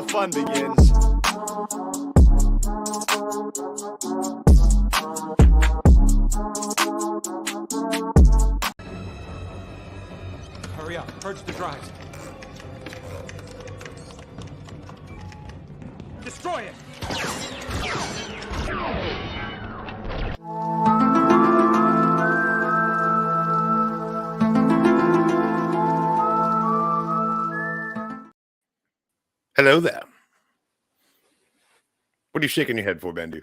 fun begins. Hurry up, purge the drives. Destroy it! Hello there. What are you shaking your head for, Bendu?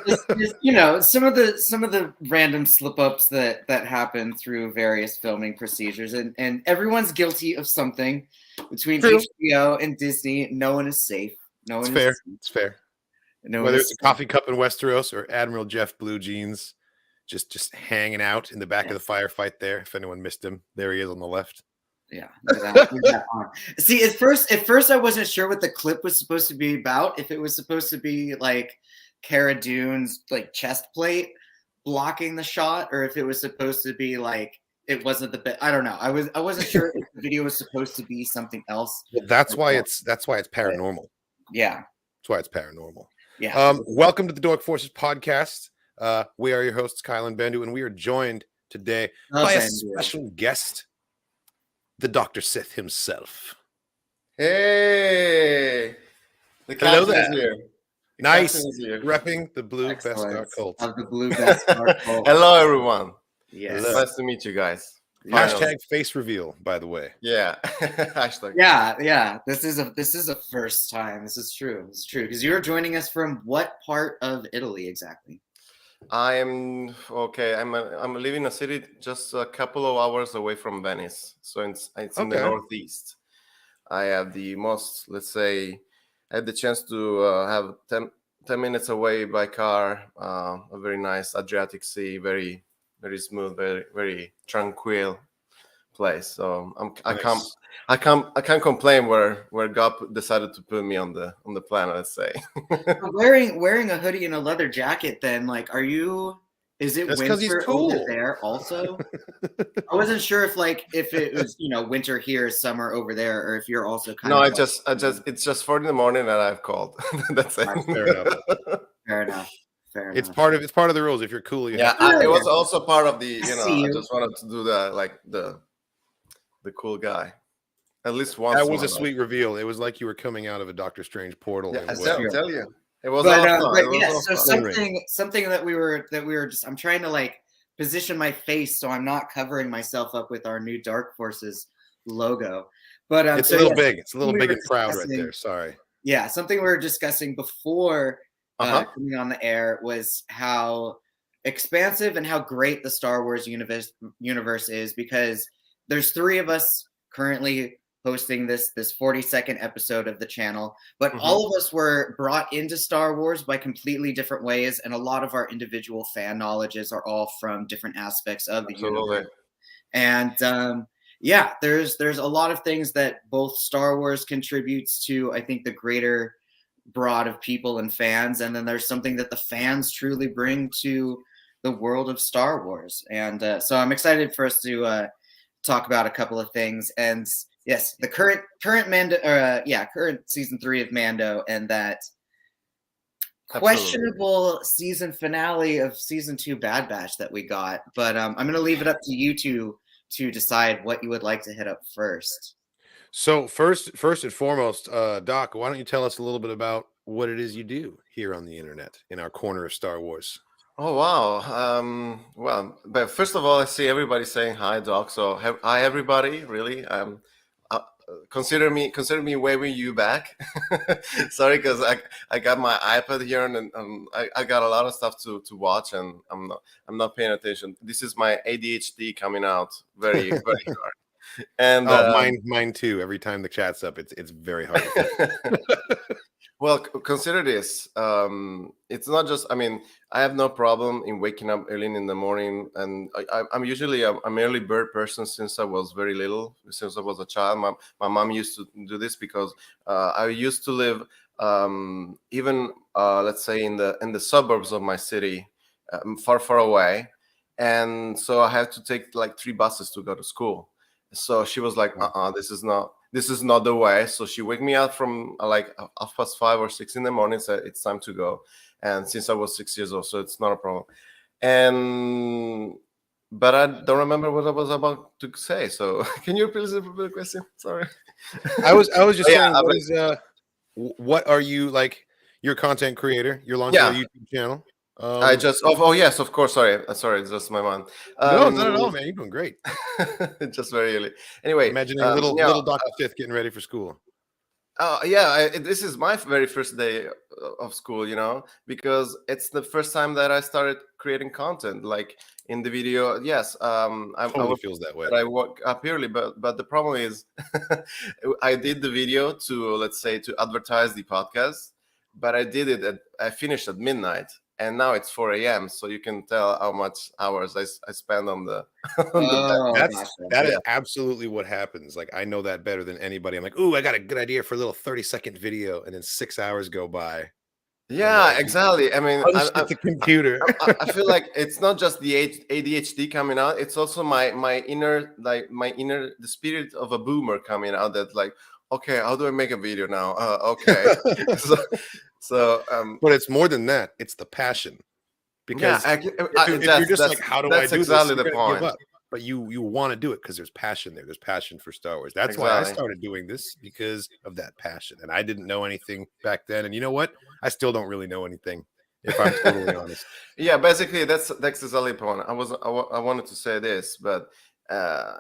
Just, some of the random slip-ups that happen through various filming procedures, and everyone's guilty of something. Between True. HBO and Disney, no one is safe. No one It's fair. is safe. It's fair. No Whether one it's is a coffee cup in Westeros or Admiral Jeff Blue Jeans just hanging out in the back of the firefight there. If anyone missed him, there he is on the left. Yeah. Look at that arm. See, at first I wasn't sure what the clip was supposed to be about. If it was supposed to be like Cara Dune's like chest plate blocking the shot, or if it was supposed to be like it wasn't the bit. I don't know. I wasn't sure if the video was supposed to be something else. Well, that's why it's paranormal. Yeah. That's why it's paranormal. Yeah. Welcome to the Dork Forces podcast. We are your hosts, Kyle and Bendu, and we are joined today by a special guest, the Doctor Sith himself. Hey, the Hello captain there. is here. The Nice, captain is here. repping the Blue Beskar Cult. Of the Blue Beskar Cult. Hello, everyone. Yes. Hello. Nice to meet you guys. Hashtag face reveal, by the way. Yeah. Hashtag. Yeah. This is a first time. This is true. It's true because you're joining us from what part of Italy exactly? I am okay. I'm living in a city just a couple of hours away from Venice, so it's in the northeast. I have the most, let's say, I had the chance to have 10 minutes away by car. A very nice Adriatic Sea, very very smooth, very very tranquil place. So I can't complain where God decided to put me on the planet. Let's say. wearing a hoodie and a leather jacket. Then, like, is it That's 'cause he's winter cool. over there also? I wasn't sure if it was winter here, summer over there, or if you're also kind No, of. it's just 4 a.m. that I've called. That's it. Fair enough. Fair enough. It's part of the rules. If you're cool, you have to. It was also part of the. I I just wanted to do the cool guy. At least once. That was a sweet reveal. It was like you were coming out of a Doctor Strange portal. Yeah, as I well. tell you, it was. But So something that we were just. I'm trying to like position my face so I'm not covering myself up with our new Dark Forces logo. But it's a little big. It's a little big and proud right there. Sorry. Yeah, something we were discussing before coming on the air was how expansive and how great the Star Wars universe is, because there's 3 of us currently hosting this 40-second episode of the channel, but all of us were brought into Star Wars by completely different ways, and a lot of our individual fan knowledges are all from different aspects of the universe. And there's a lot of things that both Star Wars contributes to, I think, the greater broad of people and fans, and then there's something that the fans truly bring to the world of Star Wars. And so I'm excited for us to talk about a couple of things. And yes, the current Mando, current season 3 of Mando, and that questionable season finale of season 2 Bad Batch that we got. But I'm going to leave it up to you two to decide what you would like to hit up first. So first and foremost, Doc, why don't you tell us a little bit about what it is you do here on the internet in our corner of Star Wars? Oh wow! Well, but first of all, I see everybody saying hi, Doc. So hi, everybody. Really, consider me waving you back. Sorry, because I got my iPad here and I got a lot of stuff to watch, and I'm not paying attention. This is my ADHD coming out very very hard. And mine too. Every time the chat's up, it's very hard. Well, consider this. It's not just. I mean, I have no problem in waking up early in the morning, and I'm usually I'm an early bird person since I was very little. Since I was a child, my mom used to do this because I used to live even let's say in the suburbs of my city, far away, and so I had to take like 3 buses to go to school. So she was like, this is not this is not the way. So she wake me up from like 5:30 or 6 in the morning. Said it's time to go. And since I was 6 years old, so it's not a problem. But I don't remember what I was about to say. So can you please repeat the question? Sorry. I was just saying, what are you like? You're a content creator. You're launching a YouTube channel. I just yes, of course. Sorry, it's just my mind. No, not at all, man. You're doing great. Just very early. Anyway, imagining little Doctor Sith getting ready for school. This is my very first day of school, because it's the first time that I started creating content. Like in the video, yes, I feels that way. I work up early, but the problem is, I did the video to advertise the podcast, but I finished at midnight. And now it's 4 a.m. So you can tell how much hours I spend on the. That is absolutely what happens. Like I know that better than anybody. I'm like, ooh, I got a good idea for a little 30-second video, and then 6 hours go by. Yeah, exactly. I mean, the computer. I feel like it's not just the ADHD coming out; it's also my inner, the spirit of a boomer coming out. That like, okay, how do I make a video now? Okay. But it's more than that. It's the passion. Because if you're just like, how do I do exactly this? The point. But you want to do it because there's passion there. There's passion for Star Wars. That's why I started doing this, because of that passion. And I didn't know anything back then. And you know what? I still don't really know anything, if I'm totally honest. Yeah, basically that's exactly the point. I wanted to say this, but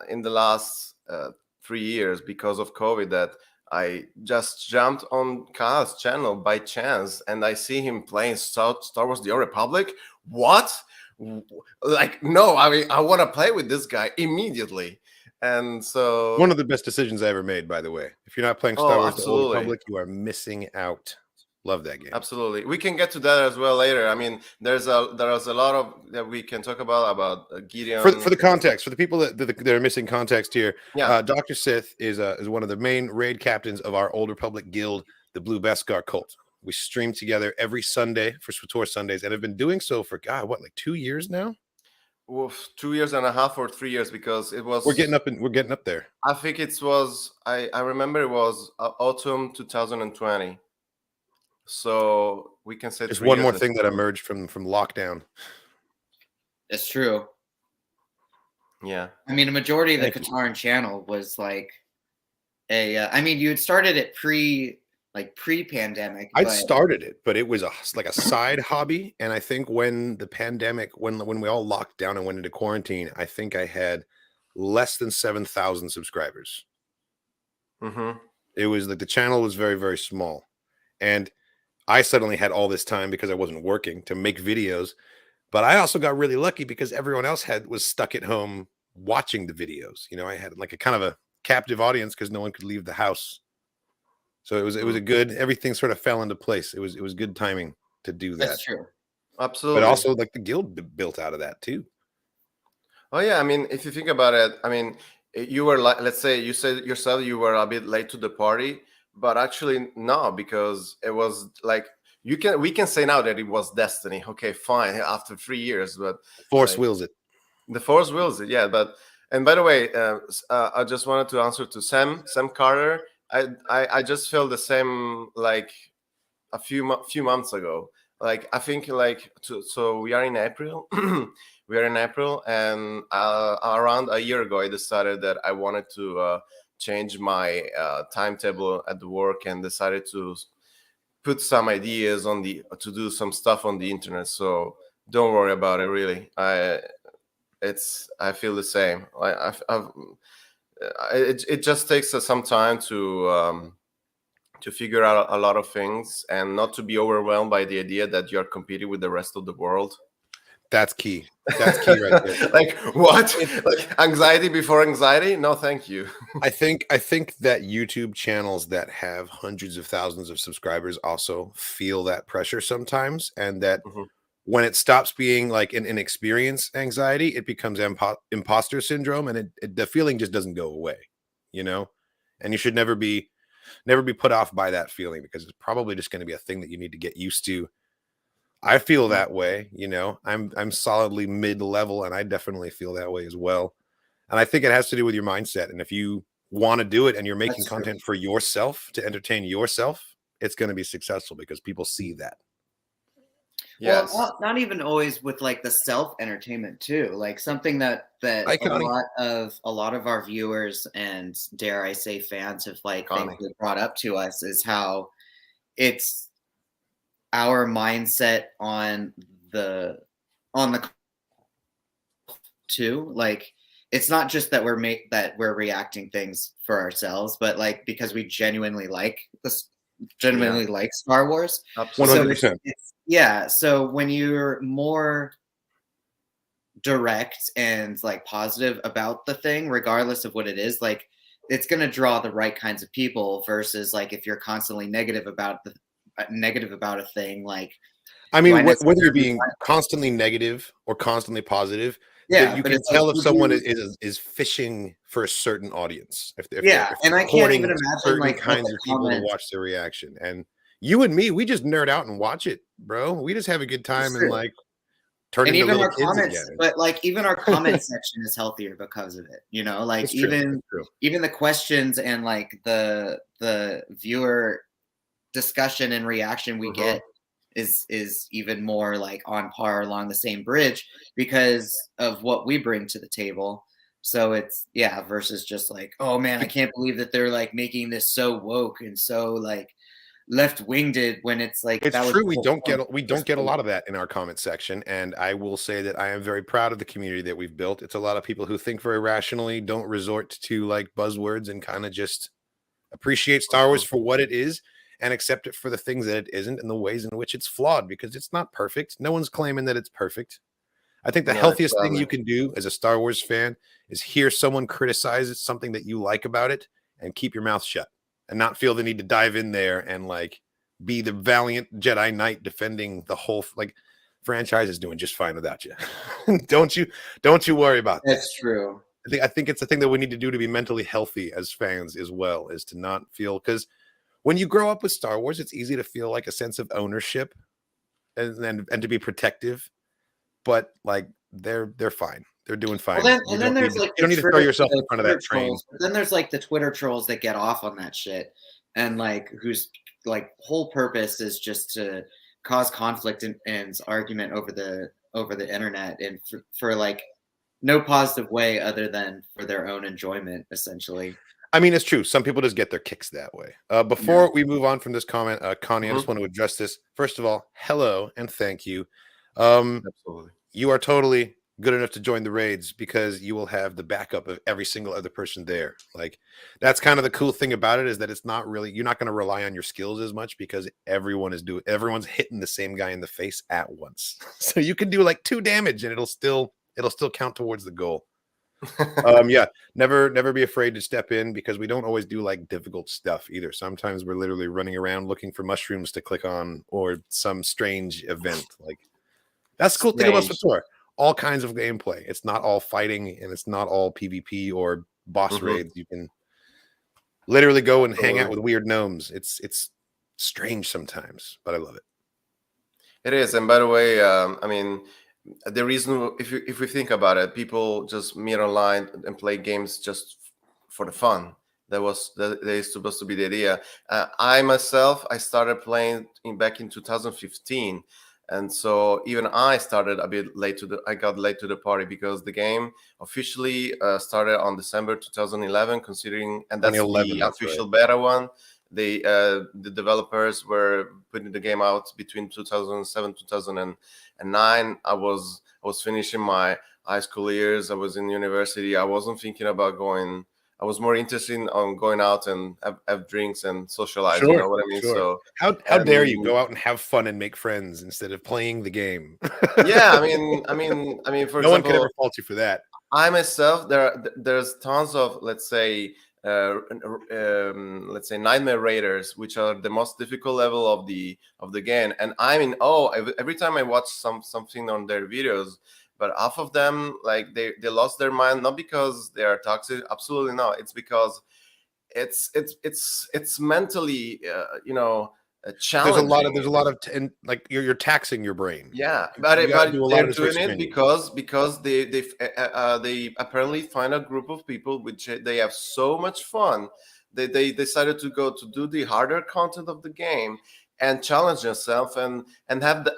in the last 3 years, because of COVID, that I just jumped on Kyle's channel by chance, and I see him playing Star Wars: The Old Republic. What? Like, no, I mean, I want to play with this guy immediately. And so, one of the best decisions I ever made, by the way. If you're not playing Star Wars: The Old Republic, you are missing out. Love that game. Absolutely. We can get to that as well later. I mean, there's a lot of that we can talk about Gideon. For the context, for the people that are missing context here, Doctor Sith is one of the main raid captains of our Old Republic guild, the Blue Beskar Cult. We stream together every Sunday for Swator Sundays, and have been doing so for 2 years now? Well, 2 years and a half or 3 years, because it was. We're getting up there. I think it was. I remember it was autumn 2020. So we can say there's one more thing that emerged from lockdown. It's true. Yeah. I mean, a majority of the Kataran channel was like I mean, you had started it pre-pandemic. I'd started it, but it was like a side hobby. And I think when the pandemic, when we all locked down and went into quarantine, I think I had less than 7,000 subscribers. Mm-hmm. It was like the channel was very, very small. And I suddenly had all this time, because I wasn't working, to make videos. But I also got really lucky because everyone else was stuck at home watching the videos. I had like a kind of a captive audience because no one could leave the house. So it was a good, everything sort of fell into place. It was good timing to do that. That's true. Absolutely. But also like the guild built out of that too. Oh yeah, I mean, if you think about it, I mean, you were like, let's say you said yourself you were a bit late to the party. But actually, no, because it was like we can say now that it was destiny. Okay, fine. After 3 years, but Force wills it. The Force wills it, yeah. And by the way, I just wanted to answer to Sam Carter. I just felt the same like a few months ago. Like I think so we are in April. We are in April, and around a year ago, I decided that I wanted to. Change my timetable at the work, and decided to put some ideas to do some stuff on the internet. So don't worry about it. Really, I feel the same. It just takes some time to figure out a lot of things, and not to be overwhelmed by the idea that you're competing with the rest of the world. That's key. That's key right there. Like what? Like anxiety before anxiety? No, thank you. I think that YouTube channels that have hundreds of thousands of subscribers also feel that pressure sometimes, and that when it stops being like an experience anxiety, it becomes imposter syndrome, and the feeling just doesn't go away, And you should never be put off by that feeling, because it's probably just going to be a thing that you need to get used to. I feel that way, I'm solidly mid-level, and I definitely feel that way as well. And I think it has to do with your mindset. And if you want to do it and you're making That's true. content for yourself to entertain yourself, it's going to be successful because people see that. Yes. Well, not even always with like the self-entertainment too. Like something that a lot of our viewers and dare I say fans have like thankfully brought up to us is how it's our mindset on the too. Like it's not just that we're reacting things for ourselves, but like because we genuinely like like Star Wars. 100%. Yeah, so when you're more direct and like positive about the thing, regardless of what it is, like it's gonna draw the right kinds of people. Versus like if you're constantly negative about a thing, like I mean, whether you're being constantly negative or constantly positive, you can tell if someone is fishing for a certain audience. If and I can't even imagine certain like kinds of people to watch their reaction. And you and me, we just nerd out and watch it, bro. We just have a good time and like turn into little kids again. But like even our comment section is healthier because of it. You know, like even the questions and like the viewer discussion and reaction we get is even more like on par along the same bridge because of what we bring to the table. So it's versus just like, oh man, I can't believe that they're like making this so woke and so like left-winged when it's like it's true. We don't get a lot of that in our comment section, and I will say that I am very proud of the community that we've built. It's a lot of people who think very rationally, don't resort to like buzzwords, and kind of just appreciate Star Wars for what it is and accept it for the things that it isn't and the ways in which it's flawed, because it's not perfect. No one's claiming that it's perfect. I think the healthiest thing you can do as a Star Wars fan is hear someone criticize something that you like about it and keep your mouth shut and not feel the need to dive in there and like be the valiant Jedi Knight defending the whole like franchise is doing just fine without you. Don't you worry about that. That's true. I think it's a thing that we need to do to be mentally healthy as fans as well, is to not feel, because when you grow up with Star Wars, it's easy to feel like a sense of ownership and to be protective, but like they're fine. They're doing fine. Well, then there's like you don't need to throw yourself in front of that train. Trolls. Then there's like the Twitter trolls that get off on that shit, and like whose like whole purpose is just to cause conflict and argument over the internet, and for like no positive way other than for their own enjoyment, essentially. I mean, it's true. Some people just get their kicks that way. Before we move on from this comment, Connie, I just want to address this. First of all, hello and thank you. Absolutely. You are totally good enough to join the raids because you will have the backup of every single other person there. Like, that's kind of the cool thing about it, is that it's not really, you're not going to rely on your skills as much because everyone's hitting the same guy in the face at once. So you can do like 2 damage and it'll still count towards the goal. Never be afraid to step in, because we don't always do like difficult stuff either. Sometimes we're literally running around looking for mushrooms to click on or some strange event. Like, that's the cool thing about SWTOR. All kinds of gameplay. It's not all fighting and it's not all PvP or boss raids. You can literally go and hang out with weird gnomes. It's strange sometimes, but I love it. It is. And by the way, I mean, the reason, if we think about it, people just meet online and play games just for the fun. That is supposed to be the idea. I myself, I started playing back in 2015. And so even I started a bit late I got late to the party, because the game officially started on December 2011, considering, and that's the official beta one. The developers were putting the game out between 2007 2009. I was finishing my high school years. I was in university. I wasn't thinking about going. I was more interested on going out and have drinks and socialize. Sure, you know what I mean? Sure. So how dare you go out and have fun and make friends instead of playing the game? Yeah, I mean, for example, no one could ever fault you for that. I myself, there's tons of let's say Nightmare Raiders, which are the most difficult level of the game, and I'm in awe every time I watch something on their videos. But half of them, like they lost their mind, not because they are toxic, absolutely not. It's because it's mentally, challenging. There's a lot of and like you're taxing your brain. Yeah, but they're doing it because they apparently find a group of people which they have so much fun. They decided to go to do the harder content of the game and challenge yourself and have the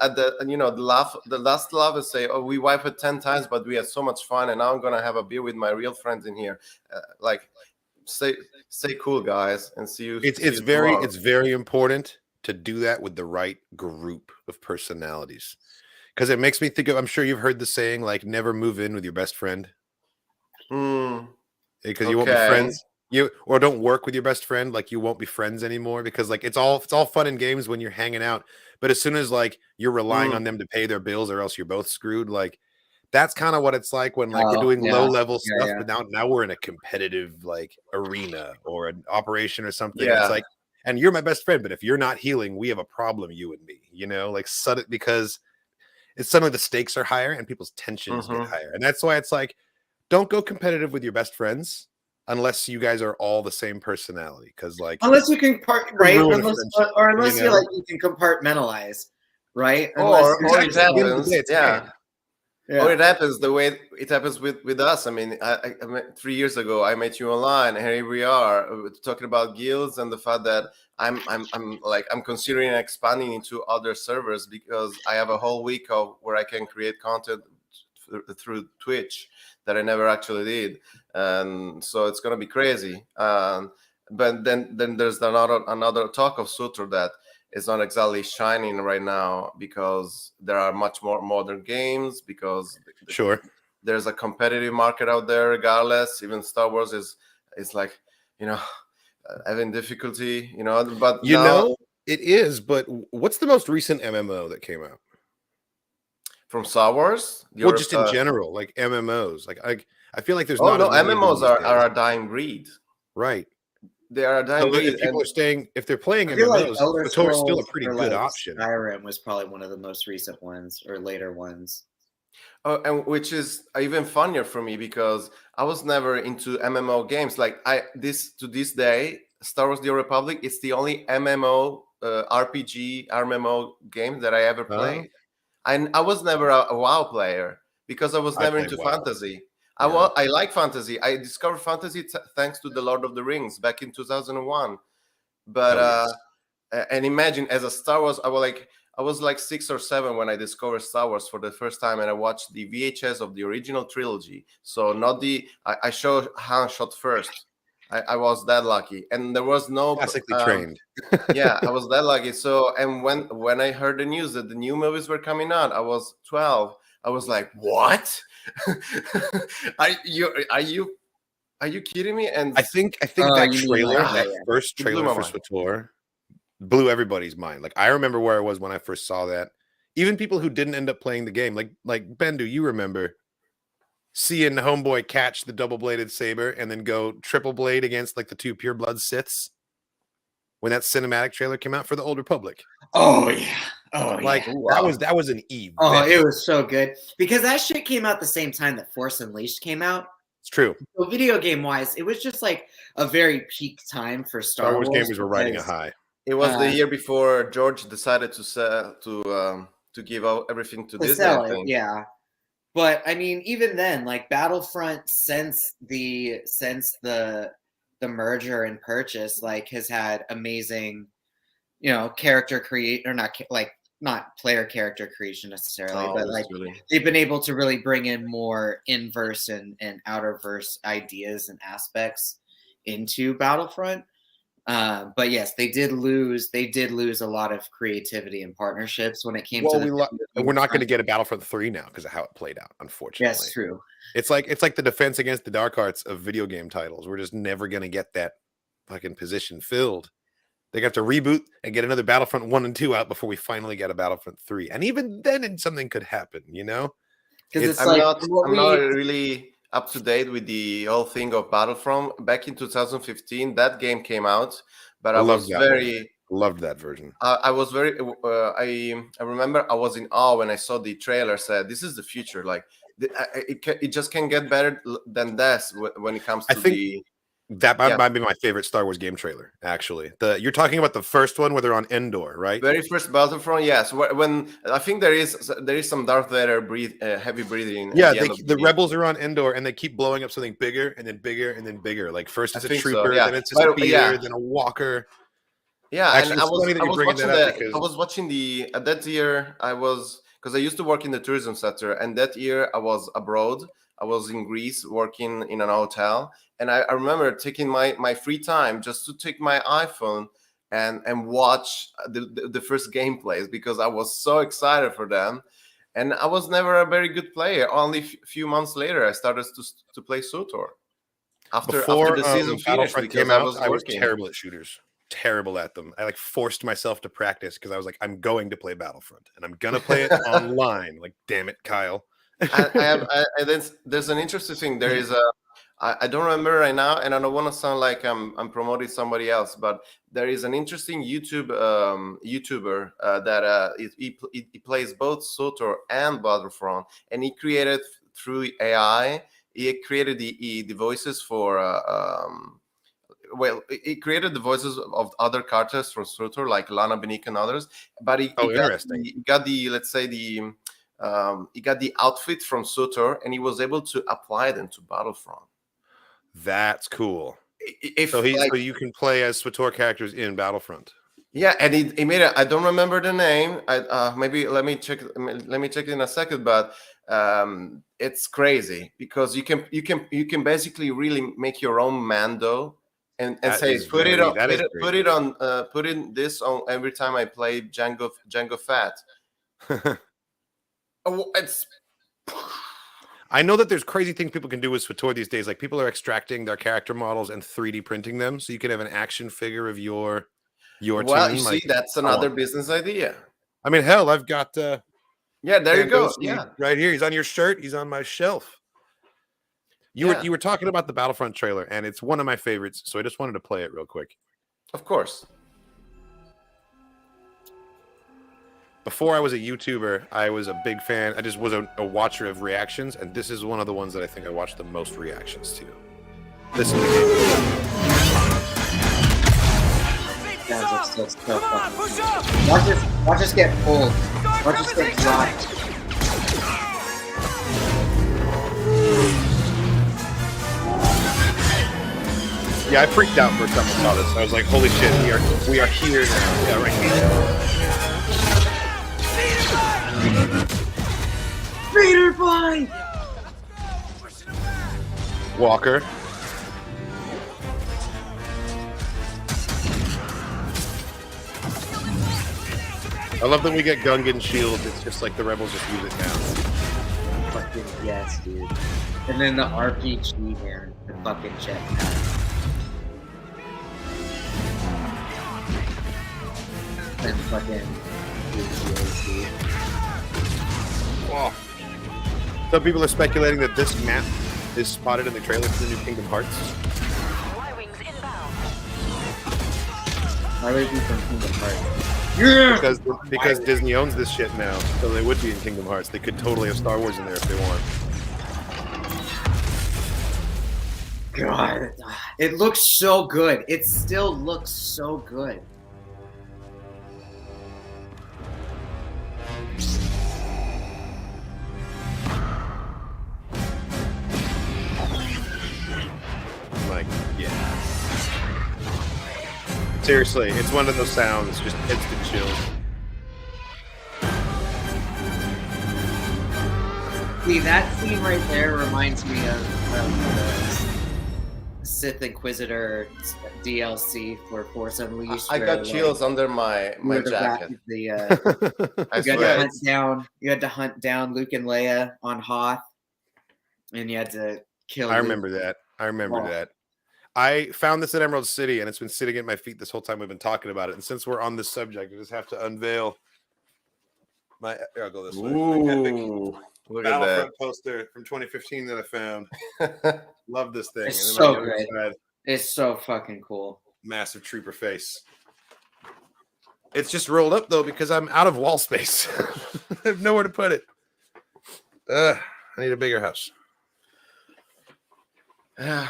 last laugh and say, oh, we wiped it 10 times, but we had so much fun, and now I'm gonna have a beer with my real friends in here. Stay cool, guys, and see you. It's very important to do that with the right group of personalities, because it makes me think of, I'm sure you've heard the saying, like, never move in with your best friend, because you won't be friends, or don't work with your best friend, like you won't be friends anymore, because like it's all fun and games when you're hanging out, but as soon as like you're relying on them to pay their bills, or else you're both screwed. Like that's kind of what it's like when like we're doing low level stuff, but now we're in a competitive like arena or an operation or something. It's like, and you're my best friend, but if you're not healing, we have a problem, you and me, like sudden, because it's suddenly the stakes are higher and people's tensions get higher. And that's why it's like, don't go competitive with your best friends unless you guys are all the same personality. Because like, unless you can unless you can compartmentalize, right? Or it happens, or it happens the way it happens with us. I mean, I 3 years ago I met you online, and here we are talking about guilds and the fact that I'm considering expanding into other servers because I have a whole week of where I can create content through Twitch that I never actually did, and so it's gonna be crazy. But then there's another talk of Sutra that is not exactly shining right now because there are much more modern games, because there's a competitive market out there regardless. Even Star Wars is like, having difficulty, but it is. But what's the most recent MMO that came out from Star Wars? Just in general, like MMOs, like I feel like there's MMOs are a dying breed, right? They are a dying breed. People are staying, if they're playing MMOs, KOTOR's still a pretty good option. Skyrim was probably one of the most recent ones or later ones. Oh, and which is even funnier for me because I was never into MMO games. Like to this day, Star Wars: The Old Republic is the only MMO RPG MMO game that I ever played. I was never a WoW player because I was never into fantasy. I like fantasy. I discovered fantasy thanks to the Lord of the Rings back in 2001. But and imagine, as a Star Wars, I was like 6 or 7 when I discovered Star Wars for the first time, and I watched the VHS of the original trilogy. So not I showed Han shot first. I was that lucky, and there was no classically trained. I was that lucky. So, and when I heard the news that the new movies were coming out, I was 12. I was like, "What? Are you kidding me?" And I think that trailer, that first trailer for SWTOR, blew everybody's mind. Like I remember where I was when I first saw that. Even people who didn't end up playing the game, like Ben, do you remember seeing Homeboy catch the double-bladed saber and then go triple blade against like the 2 pureblood Siths when that cinematic trailer came out for the Old Republic? Oh yeah. Oh, like that was an event. Oh, it was so good because that shit came out the same time that Force Unleashed came out. It's true. So video game wise, it was just like a very peak time for Star Wars gamers were riding a high. It was the year before George decided to give out everything to Disney. Sell it, yeah. But I mean, even then, like Battlefront since the merger and purchase, like has had amazing, character not player character creation necessarily, but like they've been able to really bring in more inverse and outer verse ideas and aspects into Battlefront. But yes, they did lose a lot of creativity and partnerships when it came to we're not going to get a Battlefront 3 now because of how it played out, unfortunately. Yes, true. It's like the defense against the dark arts of video game titles. We're just never going to get that fucking position filled. They have to reboot and get another Battlefront 1 and 2 out before we finally get a Battlefront 3. And even then something could happen, Because I'm not really up to date with the whole thing of Battlefront. Back in 2015, that game came out, but I was loved that version. I was very I remember I was in awe when I saw the trailer. Said this is the future. Like it just can't get better than this when it comes to That might be my favorite Star Wars game trailer, actually. You're talking about the first one where they're on Endor, right? Very first Battlefront, yes. When I think there is some Darth Vader heavy breathing. Yeah, the rebels are on Endor and they keep blowing up something bigger and then bigger and then bigger. Like first it's a trooper, then it's a speeder, then a walker. Yeah, actually, and I was watching that year. Because I used to work in the tourism sector, and that year I was abroad. I was in Greece working in an hotel, and I remember taking my free time just to take my iPhone and watch the first gameplays because I was so excited for them. And I was never a very good player. Only a few months later, I started to play SWTOR. After the season finished, because I was terrible at shooters. Terrible at them. I like forced myself to practice because I was like, I'm going to play Battlefront and I'm gonna play it online. Like, damn it, Kyle. There's an interesting thing. There is I don't remember right now, and I don't want to sound like I'm promoting somebody else, but there is an interesting YouTuber that he plays both SWTOR and Battlefront, and he created through AI. He created the voices for. He created the voices of other characters for SWTOR, like Lana Benik and others. But he got the outfit from SWTOR, and he was able to apply them to Battlefront. That's cool. So you can play as SWTOR characters in Battlefront. Yeah, and he made it. I don't remember the name. Maybe let me check. Let me check in a second. But it's crazy because you can basically really make your own Mando. And say put in this on every time I play Jango Fett. It's. I know that there's crazy things people can do with SWTOR these days. Like people are extracting their character models and 3D printing them, so you can have an action figure of your team. Well, you see, that's another business idea. I mean, hell, I've got. There you go. Yeah, right here. He's on your shirt. He's on my shelf. You were talking about the Battlefront trailer, and it's one of my favorites, so I just wanted to play it real quick. Of course. Before I was a YouTuber, I was a big fan. I just was a watcher of reactions, and this is one of the ones that I think I watched the most reactions to. Listen to the game. Watch us get pulled. Watch us get dropped. Yeah, I freaked out for a second when I saw this. I was like, holy shit, we are here now. Yeah, right here. Vader fly! Walker. I love that we get Gungan shields. It's just like the rebels just use it now. Fucking yes, dude. And then the RPG, man. The fucking jetpack. And fucking oh. Some people are speculating that this map is spotted in the trailer for the new Kingdom Hearts. Why would it be from Kingdom Hearts? Yeah! Because Disney owns this shit now, so they would be in Kingdom Hearts. They could totally have Star Wars in there if they want. God, it looks so good. It still looks so good. Like, yeah. Seriously, it's one of those sounds, just instant chills. See, that scene right there reminds me of the Sith Inquisitor DLC for Force Unleashed. I got chills under my jacket. You had to hunt down Luke and Leia on Hoth, and you had to kill. I remember that. I found this at Emerald City, and it's been sitting at my feet this whole time we've been talking about it. And since we're on this subject, I just have to unveil my. Here, I'll go this way. Ooh, look at that poster from 2015 that I found. Love this thing. It's so great. It's so fucking cool. Massive trooper face. It's just rolled up though because I'm out of wall space. I have nowhere to put it. I need a bigger house. Yeah.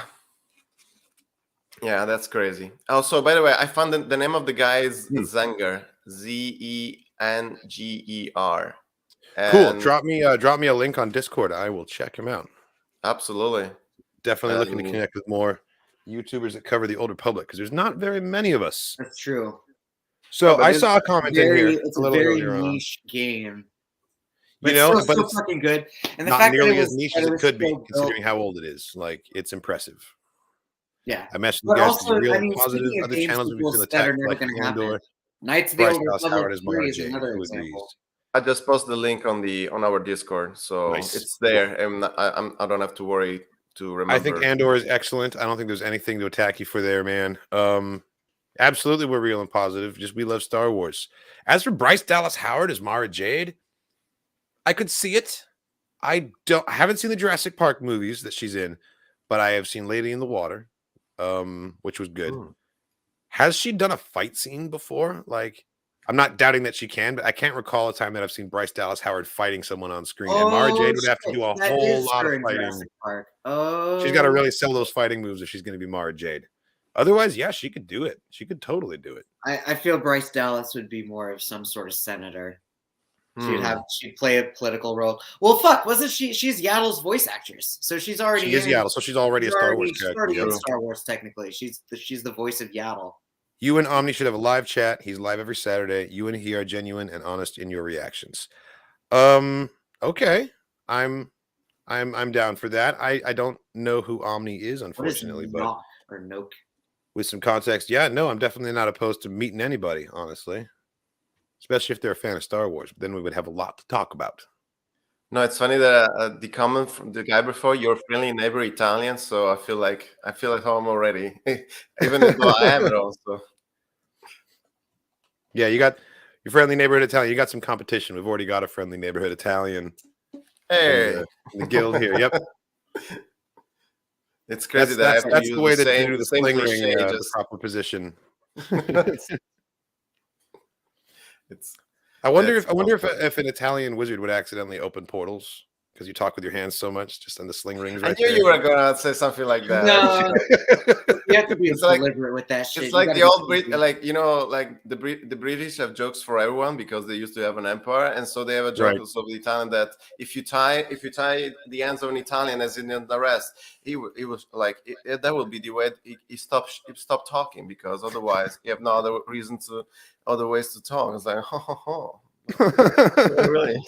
Yeah, that's crazy. Also, by the way, I found the name of the guy is Zenger, Zenger. Cool. And Drop me a link on Discord. I will check him out. absolutely. Definitely looking to connect with more YouTubers that cover the older public because there's not very many of us. That's true. So I saw a comment in here. It's a very niche game. But but still it's fucking good. And the not fact nearly that as niche as it could be, considering built. how old it is. Like, it's impressive. Yeah. I mentioned But you guys also, real I mean, positive. speaking of Other games channels we feel that attacked, are never like going to happen. Andor. Knights of the Bryce Old Dallas Howard Republic is 3 Mara is Jade, another who example. agrees. I just posted the link on our Discord, so Nice. it's there, and I don't have to worry to remember. I think Andor is excellent. I don't think there's anything to attack you for there, man. Absolutely, we're real and positive. Just we love Star Wars. As for Bryce Dallas Howard as Mara Jade, I could see it. I haven't seen the Jurassic Park movies that she's in, but I have seen Lady in the Water, which was good. Has she done a fight scene before? Like, I'm not doubting that she can, but I can't recall a time that I've seen Bryce Dallas Howard fighting someone on screen. And Mara Jade would have to do a whole lot of fighting. She's got to really sell those fighting moves if she's going to be Mara Jade. Otherwise, yeah, she could do it. She could totally do it. I feel Bryce Dallas would be more of some sort of senator. She'd play a political role. Well, fuck, wasn't she? She's Yaddle's voice actress, so she's already. She is Yaddle, so she's already a Star Wars character. Already in Star Wars, technically. She's the voice of Yaddle. You and Omni should have a live chat. He's live every Saturday. You and he are genuine and honest in your reactions. Okay, I'm down for that. I don't know who Omni is, unfortunately, but or Noke. With some context, yeah, no, I'm definitely not opposed to meeting anybody, honestly. Especially if they're a fan of Star Wars. Then we would have a lot to talk about. No, it's funny that the comment from the guy before, your friendly neighbor Italian. So I feel like home already, even though I am also. Yeah, you got your friendly neighborhood Italian. You got some competition. We've already got a friendly neighborhood Italian. Hey, in the guild here. Yep. It's crazy that's the way to do the sling ring, the proper position. I wonder if an Italian wizard would accidentally open portals because you talk with your hands so much, just on the sling rings. I knew you were gonna say something like that. No, you have to be deliberate with that shit. It's like the old like the British have jokes for everyone because they used to have an empire, and so they have a joke also with Italian that if you tie the ends of an Italian as in the rest, he was like that will be the way he stopped talking because otherwise you have no other other ways to talk. It's like really.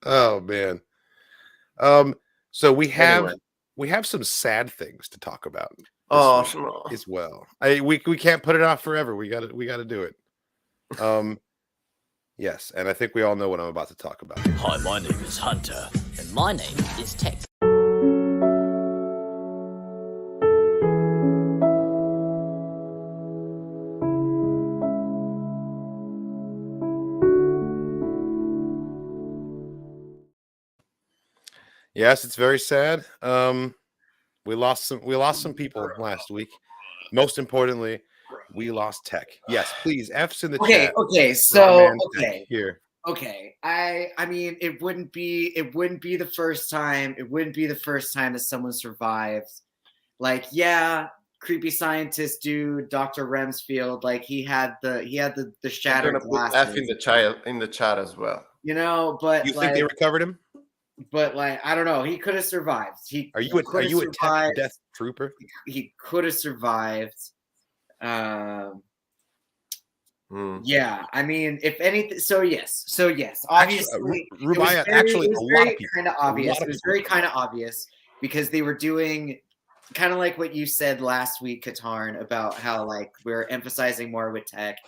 Oh man. So we have some sad things to talk about. As well. We can't put it off forever. We got to do it. Yes, and I think we all know what I'm about to talk about. Hi, my name is Hunter, and my name is Tex. Yes, it's very sad. We lost some people last week. Most importantly, we lost Tech. Yes, please, F's in the chat. Okay, so here. Okay, I mean, it wouldn't be the first time. It wouldn't be the first time that someone survived. Like, yeah, creepy scientist dude, Dr. Remsfield. Like, he had the shattered glasses. F in the chat as well. You know, but you think they recovered him? But like, I don't know. He could have survived. Are you a Tech death trooper? He could have survived. Yeah, I mean, if anything, so yes. Obviously, Rubaya, it was very kind of obvious. It was very kind of obvious because they were doing kind of like what you said last week, Katarn, about how like we're emphasizing more with Tech.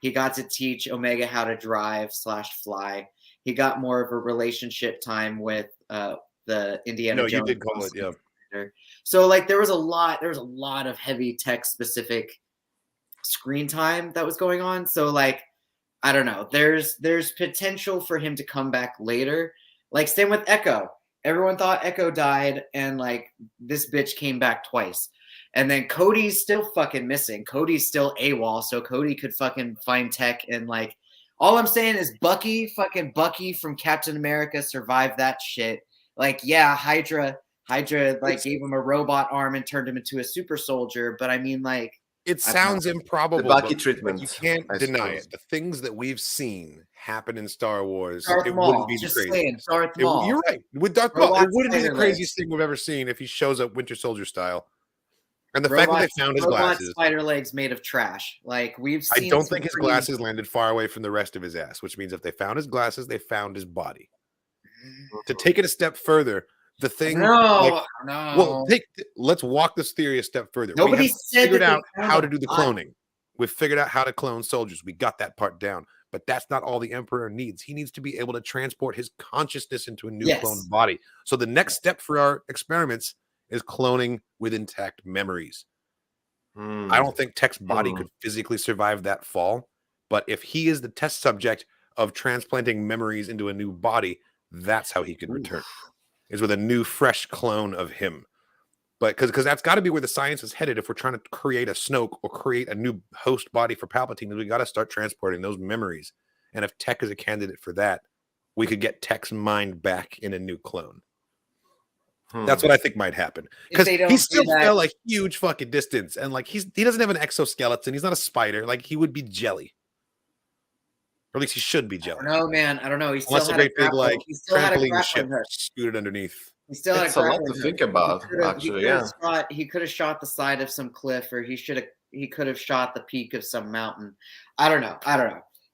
He got to teach Omega how to drive / fly. He got more of a relationship time with the Indiana Jones. No, you did call it, yeah. So like there was a lot of heavy Tech specific screen time that was going on. So like, I don't know. There's potential for him to come back later. Like same with Echo. Everyone thought Echo died, and like this bitch came back twice. And then Cody's still fucking missing. Cody's still AWOL, so Cody could fucking find Tech and like. All I'm saying is Bucky from Captain America survived that shit. Like, yeah, Hydra Hydra like gave him a robot arm and turned him into a super soldier. But I mean, like, it sounds improbable. The Bucky but treatment. You can't deny it. The things that we've seen happen in Star Wars, Darth it Maul, wouldn't be the just craziest. saying, Darth Maul. You're right. With Darth Maul, Robot it wouldn't be the spider craziest legs. thing we've ever seen if he shows up Winter Soldier style. And the Robot, fact that they found his glasses. Spider legs made of trash. Like we've seen. I don't think his glasses landed far away from the rest of his ass, which means if they found his glasses, they found his body. To take it a step further, the thing. No. Well, let's walk this theory a step further. Nobody said figured that out they found how a to do the body. cloning. We've figured out how to clone soldiers. We got that part down. But that's not all the Emperor needs. He needs to be able to transport his consciousness into a new cloned body. So the next step for our experiments is cloning with intact memories. I don't think Tech's body could physically survive that fall. But if he is the test subject of transplanting memories into a new body, that's how he could return. Is with a new, fresh clone of him. But because that's got to be where the science is headed. If we're trying to create a Snoke or create a new host body for Palpatine, we got to start transporting those memories. And if Tech is a candidate for that, we could get Tech's mind back in a new clone. That's what I think might happen. Because he still fell a huge fucking distance, and like he doesn't have an exoskeleton. He's not a spider. Like he would be jelly, or at least he should be jelly. I don't know, man. I don't know. He still Unless had a great big like trampoline ship hook. scooted underneath. He still had It's a lot to think about, actually. He could have shot the side of some cliff, or he could have shot the peak of some mountain. I don't know.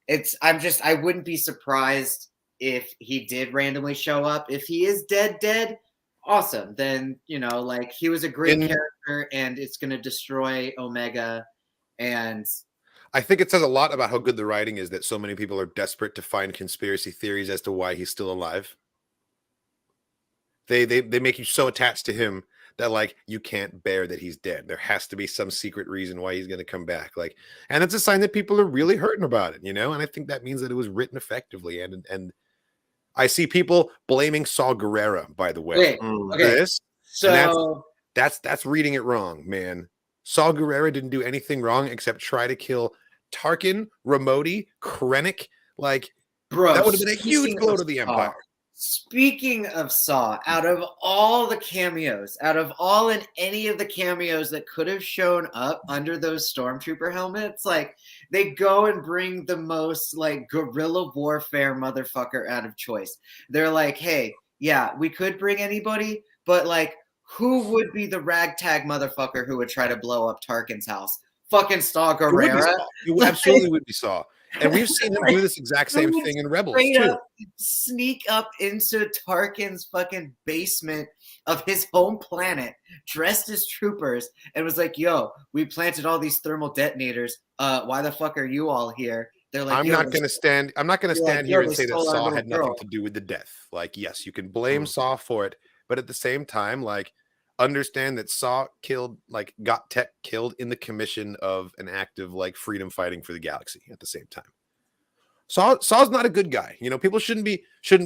I wouldn't be surprised if he did randomly show up. If he is dead, awesome. Then, like he was a great character and it's going to destroy Omega. And I think it says a lot about how good the writing is that so many people are desperate to find conspiracy theories as to why he's still alive. They make you so attached to him that like you can't bear that he's dead. There has to be some secret reason why he's going to come back. Like, and it's a sign that people are really hurting about it, And I think that means that it was written effectively. And I see people blaming Saw Gerrera, by the way. Wait, okay. So that's reading it wrong, man. Saw Gerrera didn't do anything wrong except try to kill Tarkin, Ramodi, Krennic. Like, bro, that would have been a huge blow to the Empire. Speaking of Saw, out of all the cameos, any of the cameos that could have shown up under those stormtrooper helmets, like they go and bring the most like guerrilla warfare motherfucker out of choice. They're like, hey, yeah, we could bring anybody, but like, who would be the ragtag motherfucker who would try to blow up Tarkin's house? Fucking Saw Gerrera. You absolutely would be Saw. And we've seen him do this exact same thing in Rebels too. Sneak up into Tarkin's fucking basement of his home planet, dressed as troopers, and was like, "Yo, we planted all these thermal detonators. Why the fuck are you all here?" They're like, I'm not going to stand here and say that Saw had nothing to do with the death. Like, yes, you can blame Saw for it, but at the same time, like, understand that Saw got Tech killed in the commission of an act of like freedom fighting for the galaxy at the same time. Saw's not a good guy. People shouldn't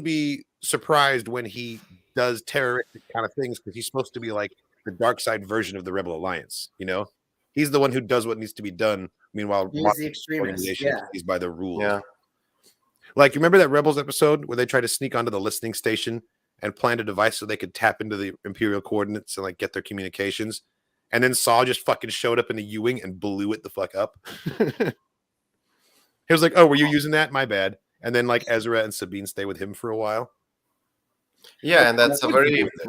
be surprised when he does terroristic kind of things because he's supposed to be like the dark side version of the Rebel Alliance. He's the one who does what needs to be done. Meanwhile, he's the extremist. He's by the rules. Yeah. Like, you remember that Rebels episode where they tried to sneak onto the listening station and plant a device so they could tap into the Imperial coordinates and like get their communications. And then Saw just fucking showed up in a U-wing and blew it the fuck up. He was like, "Oh, were you using that? My bad." And then like Ezra and Sabine stay with him for a while. Yeah, and that's now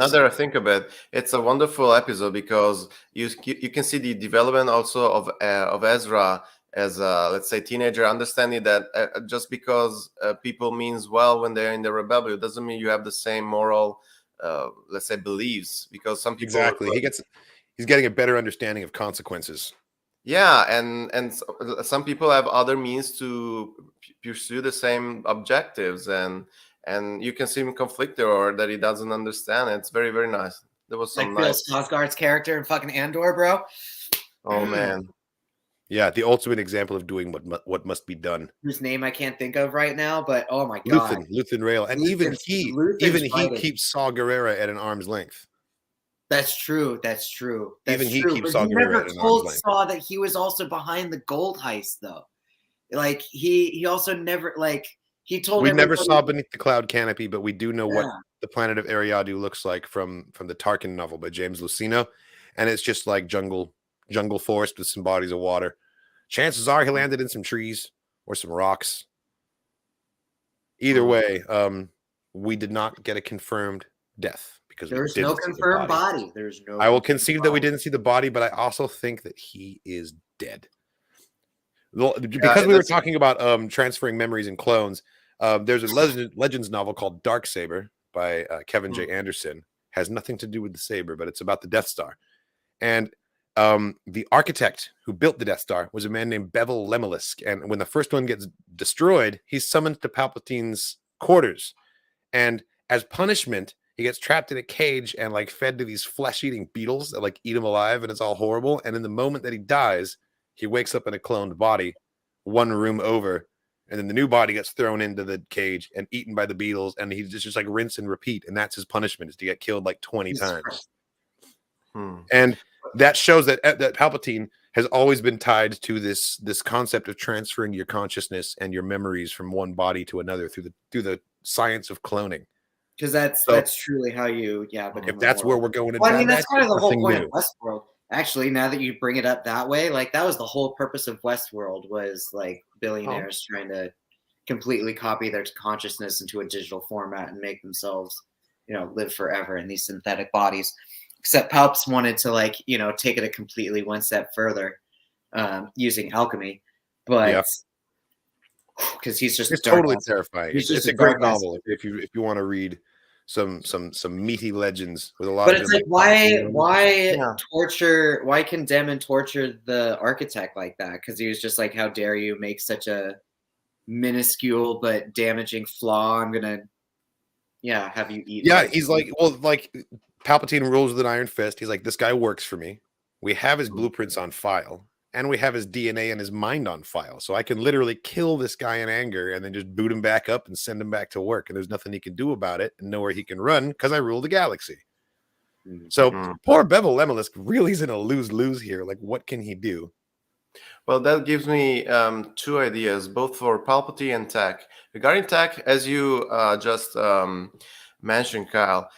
that I think of it, it's a wonderful episode because you can see the development also of Ezra as a, let's say, teenager, understanding that just because people means well when they're in the rebellion doesn't mean you have the same moral, let's say, beliefs. Because some people he's getting a better understanding of consequences. Yeah, and some people have other means to pursue the same objectives, and you can see him conflicted or that he doesn't understand. It's very, very nice. There was some nice. Bill Skarsgård's character in fucking Andor, bro. Oh man. Yeah, the ultimate example of doing what must be done. Whose name I can't think of right now, but oh my god, Luthen Rail, and even he keeps Saw Gerrera at an arm's length. That's true. Even he keeps Saw Gerrera at an arm's length. Never told Saw that he was also behind the gold heist, though. Like he also never like he told. We never saw beneath the cloud canopy, but we do know the planet of Eriadu looks like from the Tarkin novel by James Luceno, and it's just like jungle forest with some bodies of water. Chances are he landed in some trees or some rocks. Either way, we did not get a confirmed death because there's no confirmed body. There's no. I will concede that we didn't see the body, but I also think that he is dead. Because we were talking about transferring memories and clones. There's a Legends novel called Darksaber by Kevin J. Anderson. Has nothing to do with the saber, but it's about the Death Star. And the architect who built the Death Star was a man named Bevel Lemelisk. And when the first one gets destroyed, he's summoned to Palpatine's quarters. And as punishment, he gets trapped in a cage and like fed to these flesh-eating beetles that like eat him alive, and it's all horrible. And in the moment that he dies, he wakes up in a cloned body, one room over, and then the new body gets thrown into the cage and eaten by the beetles, and he's just like rinse and repeat, and that's his punishment, is to get killed like 20 times. And that shows that Palpatine has always been tied to this concept of transferring your consciousness and your memories from one body to another through the science of cloning. Because that's truly how you if that's where we're going. Well, I mean, that's kind of the whole point of Westworld. Actually, now that you bring it up that way, like that was the whole purpose of Westworld, was like billionaires trying to completely copy their consciousness into a digital format and make themselves, live forever in these synthetic bodies. Except Palps wanted to take it a completely one step further, using alchemy, but because he's just totally terrifying. It's a great novel if you want to read some meaty legends with a lot. But it's like why torture? Why condemn and torture the architect like that? Because he was just like, how dare you make such a minuscule but damaging flaw? I'm gonna have you eat. Yeah, he's like, Palpatine rules with an iron fist. He's like, this guy works for me. We have his blueprints on file, and we have his DNA and his mind on file. So I can literally kill this guy in anger and then just boot him back up and send him back to work. And there's nothing he can do about it and nowhere he can run because I rule the galaxy. So poor Bevel Lemelisk really is in a lose-lose here. Like, what can he do? Well, that gives me two ideas, both for Palpatine and Tech. Regarding Tech, as you just mentioned, Kyle,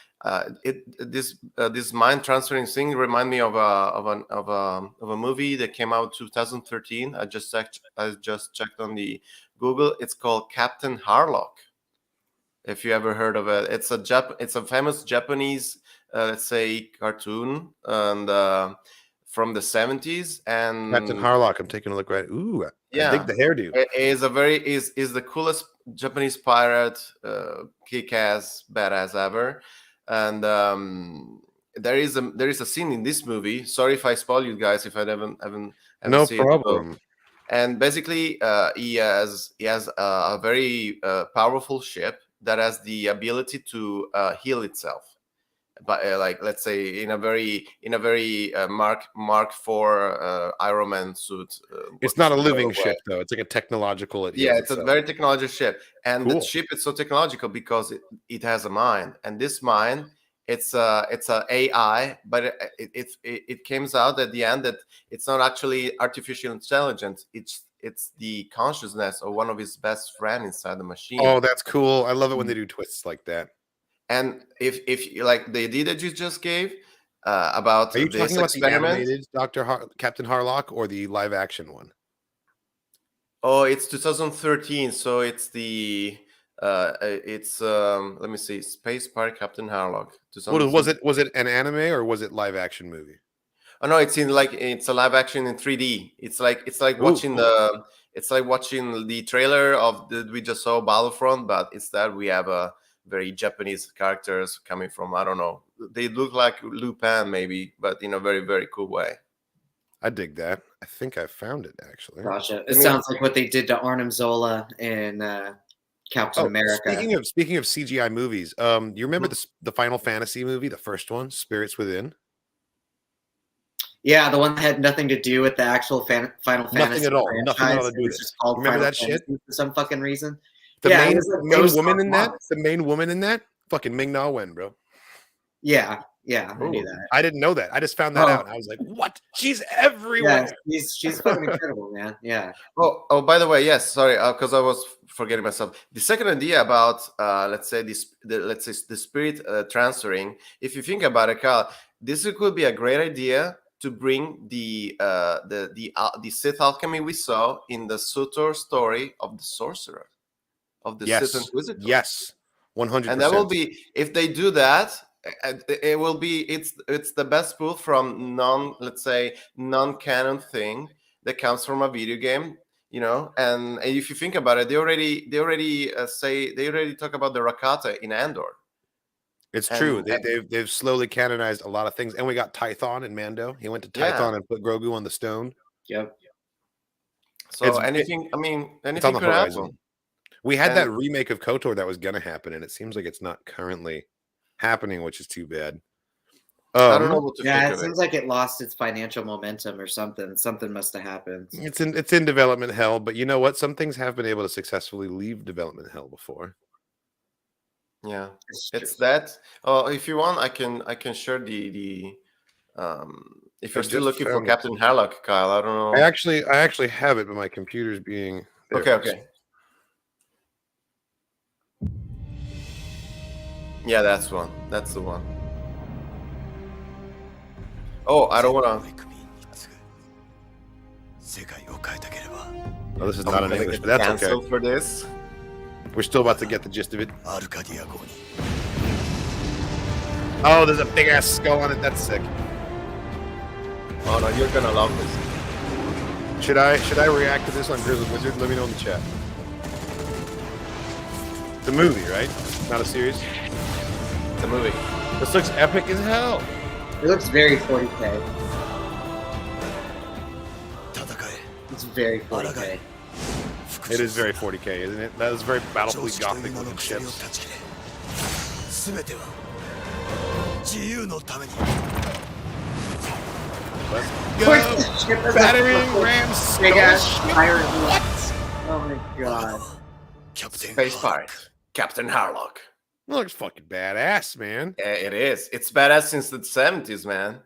this mind transferring thing remind me of a movie that came out 2013. I just checked on the Google. It's called Captain Harlock. If you ever heard of it, it's a famous Japanese let's say cartoon and from the 70s. And Captain Harlock, I'm taking a look right. Ooh, I dig the hairdo. Is the coolest Japanese pirate, kick-ass, badass ever. And there is a scene in this movie. Sorry if I spoil you guys if I haven't no seen problem. It. And basically, he has a very powerful ship that has the ability to heal itself. But let's say in a very Mark IV Iron Man suit. It's not a living ship though. It's like a technological. It's a very technological ship, and the ship is so technological because it has a mind, and this mind it's a AI, but it comes out at the end that it's not actually artificial intelligence. It's the consciousness of one of his best friends inside the machine. Oh, that's cool. I love it when they do twists like that. And if you like the idea that you just gave about are you this talking about experiment, the animated Captain Harlock or the live action one? Oh, it's 2013, so it's the let me see, Space Pirate Captain Harlock. Was it an anime or was it live action movie? Oh no, it's a live action in 3D. It's like watching the trailer of we just saw Battlefront, but instead we have a very Japanese characters coming from, I don't know, they look like Lupin maybe, but in a very, very cool way. I dig that. I think I found it actually. Gotcha. It sounds like what they did to Arnim Zola in Captain America. Speaking of CGI movies, you remember the Final Fantasy movie, the first one, Spirits Within? Yeah, the one that had nothing to do with the actual Final Fantasy. Nothing at all. Nothing at all to do with it. Just called remember Final that Fantasy shit? For some fucking reason. The main woman in that, fucking Ming Na Wen, bro. Yeah. Yeah, I knew that. I didn't know that. I just found that out. I was like, what? She's everywhere. Yeah, she's fucking incredible, man. Yeah. Oh, by the way, yes, sorry, because I was forgetting myself. The second idea about let's say the spirit transferring. If you think about it, Carl, this could be a great idea to bring the Sith alchemy we saw in the Sutor story of the sorcerer, of the Sith Inquisitor. Yes, 100%. And that will be, if they do that, it will be, it's the best spoof from non-canon thing that comes from a video game, and if you think about it, they already talk about the Rakata in Andor. It's true. They've slowly canonized a lot of things, and we got Tython in Mando. He went to Tython and put Grogu on the stone. Yep. So anything could happen. We had that remake of KOTOR that was going to happen, and it seems like it's not currently happening, which is too bad. I don't know what to think of it. Yeah, it seems like it lost its financial momentum or something. Something must have happened. It's in development hell, but you know what? Some things have been able to successfully leave development hell before. Yeah, it's that. Oh, if you want, I can share the if you're still looking for Captain Harlock, Kyle, I don't know. I actually have it, but my computer's being okay. Yeah, that's the one. Oh, I don't want to. Oh, this is not in English, but that's okay. For this, we're still about to get the gist of it. Oh, there's a big ass skull on it. That's sick. Oh no, you're gonna love this. Should I react to this on Grizzled Wizard? Let me know in the chat. It's a movie, right? Not a series. The movie. This looks epic as hell. It looks very 40K. It's very 40K. It is very 40K, isn't it? That is very Battlefield Gothic looking ships. Let's go! Battering ram Big ass pirate. What? Oh my god. Space pirate. Captain Harlock. It looks fucking badass, man. Yeah, it is. It's badass since the 70s, man.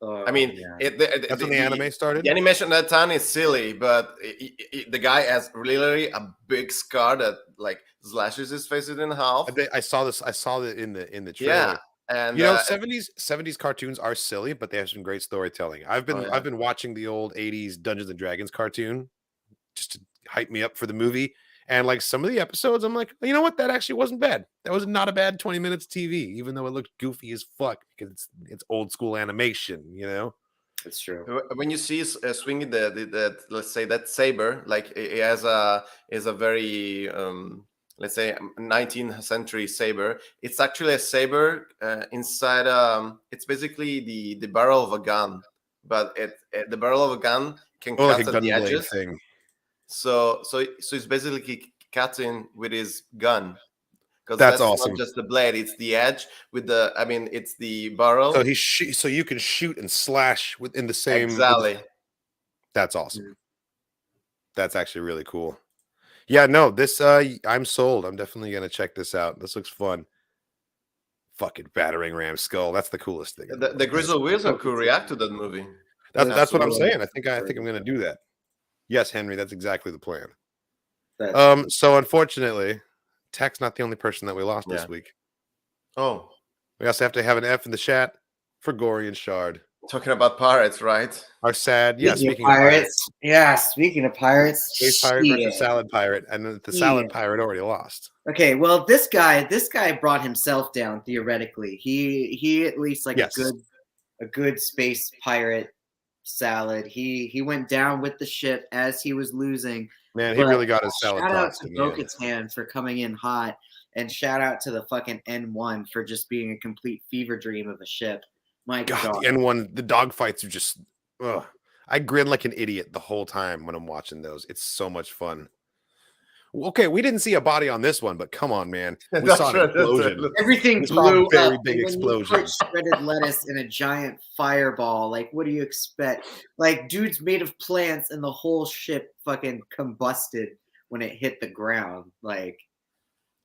I mean, that's when the anime started. The animation at that time is silly, but the guy has literally a big scar that like slashes his face in half. I saw this. I saw it in the trailer. Yeah, and 70s cartoons are silly, but they have some great storytelling. I've been watching the old 80s Dungeons and Dragons cartoon just to hype me up for the movie. And like some of the episodes, I'm like, you know what? That actually wasn't bad. That was not a bad 20 minutes TV, even though it looked goofy as fuck because it's old school animation, It's true. When you see swinging the let's say that saber, like it is a very let's say 19th century saber. It's actually a saber inside. It's basically the barrel of a gun, but the barrel of a gun can cut like at the edges. Thing. So it's basically cutting with his gun, because that's awesome. Not just the blade; it's the edge with the. I mean, it's the barrel. So so you can shoot and slash within the same. Exactly. That's awesome. That's actually really cool. Yeah, no, this I'm sold. I'm definitely gonna check this out. This looks fun. Fucking battering ram skull. That's the coolest thing. The Grizzled Wizard could react to that movie. That's what I'm saying. I think I'm gonna do that. Yes, Henry, that's exactly the plan. So unfortunately, Tech's not the only person that we lost this week. Oh. We also have to have an F in the chat for Gorian Shard. Talking about pirates, right? Our sad, speaking of pirates. Yeah, speaking of pirates. Space pirate versus salad pirate, and the salad pirate already lost. Okay, well, this guy brought himself down theoretically. He at least a good space pirate salad. He went down with the ship as he was losing. Man, he really got his salad. Shout out to Bo-Katan for coming in hot, and shout out to the fucking N1 for just being a complete fever dream of a ship. My God. The N1, the dogfights are just. Ugh. I grin like an idiot the whole time when I'm watching those. It's so much fun. Okay, we didn't see a body on this one, but come on, man. We saw an explosion. Everything blew up. Very big explosion. Put shredded lettuce in a giant fireball. Like, what do you expect? Like, dude's made of plants, and the whole ship fucking combusted when it hit the ground. Like,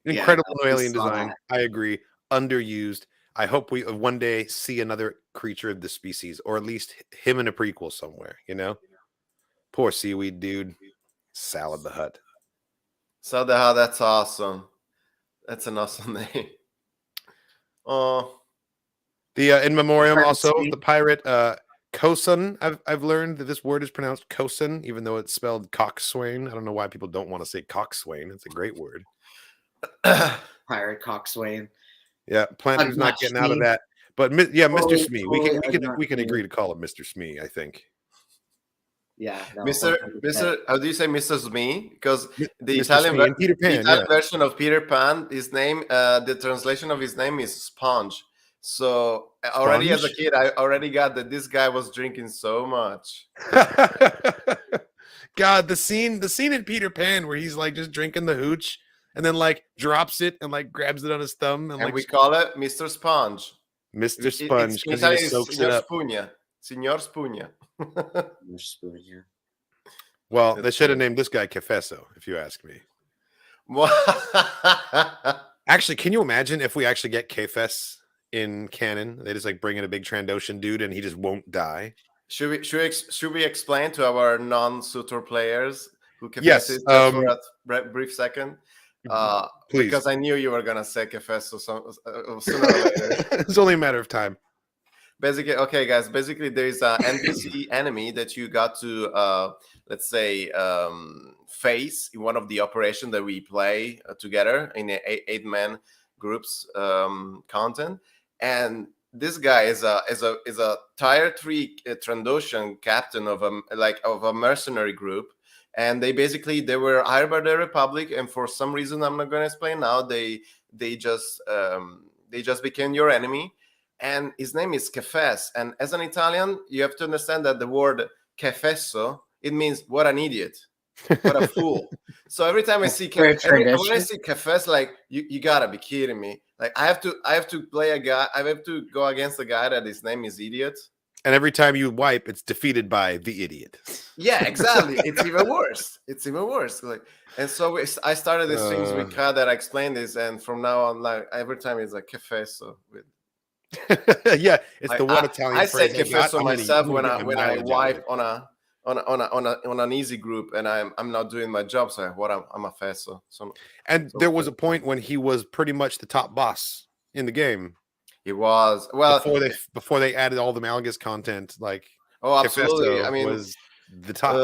incredible alien design. I agree. Underused. I hope we one day see another creature of the species, or at least him in a prequel somewhere. You know, poor seaweed dude. Salad the Hutt. So that's awesome. That's an awesome name. Oh, the in memoriam also the pirate Kosan. I've learned that this word is pronounced Kosan, even though it's spelled coxswain. I don't know why people don't want to say coxswain. It's a great word. Pirate coxswain. Yeah, Planter's not getting out of that. But yeah, Mr. Smee. We can agree to call him Mr. Smee, I think. Yeah, no, Mr. How do you say Mr. Smee? Because the Mr. Italian, Peter Pan, the Italian version of Peter Pan, his name, the translation of his name is Sponge. So already as a kid, I already got that this guy was drinking so much. God, the scene in Peter Pan where he's like just drinking the hooch and then like drops it and like grabs it on his thumb and like we call it Mr. Sponge. Mr. Sponge because he just soaks it up. Signor Spugna. Well, they should have named this guy Confesso, if you ask me. Actually, can you imagine if we actually get K-Fess in canon? They just like bring in a big Trandoshan dude and he just won't die. Should we explain to our non-Sutor players who K-Fess is for a brief second? Please. Because I knew you were gonna say Confesso sooner or later. It's only a matter of time. Basically, okay, guys. Basically, there is an NPC enemy that you got to, let's say, face in one of the operations that we play together in a 8-man groups content. And this guy is a tier 3 Trandoshan captain of a mercenary group. And they were hired by the Republic, and for some reason I'm not going to explain now. They just became your enemy, and his name is Kefes. And as an Italian, you have to understand that the word Kefesso, it means what an idiot, what a fool. So every time I see Kefes, like you gotta be kidding me. Like I have to play a guy. I have to go against a guy that his name is Idiot. And every time you wipe, it's defeated by the idiot. Yeah, exactly. It's even worse. Like, and so I started these things with Ka that I explained this, and from now on, like every time it's like Kefesso. Yeah, it's the one Italian. I say Kefesso myself when I wipe on an easy group, and I'm not doing my job. So I'm a fesso. And there was a point when he was pretty much the top boss in the game. He was before they added all the Malgus content. Like absolutely. Confesso, I mean, was the top.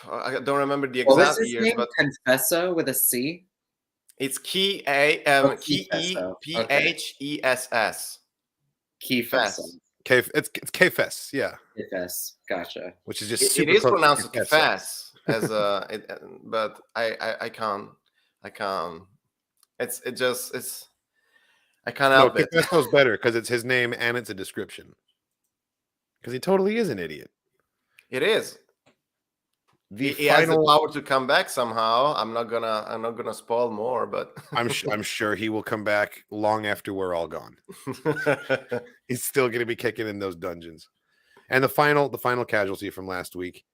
I don't remember the exact years, name? But Confesso with a C. It's Key Phess. Keyfesso. It's K-Fess, yeah. K-Fess, gotcha. Which is just it is pronounced Kefes but I can't. I can't help it. Kefesso's better because it's his name and it's a description. Because he totally is an idiot. It is. He has the power to come back somehow. I'm not gonna spoil more, but I'm sure he will come back long after we're all gone. He's still gonna be kicking in those dungeons. And the final casualty from last week,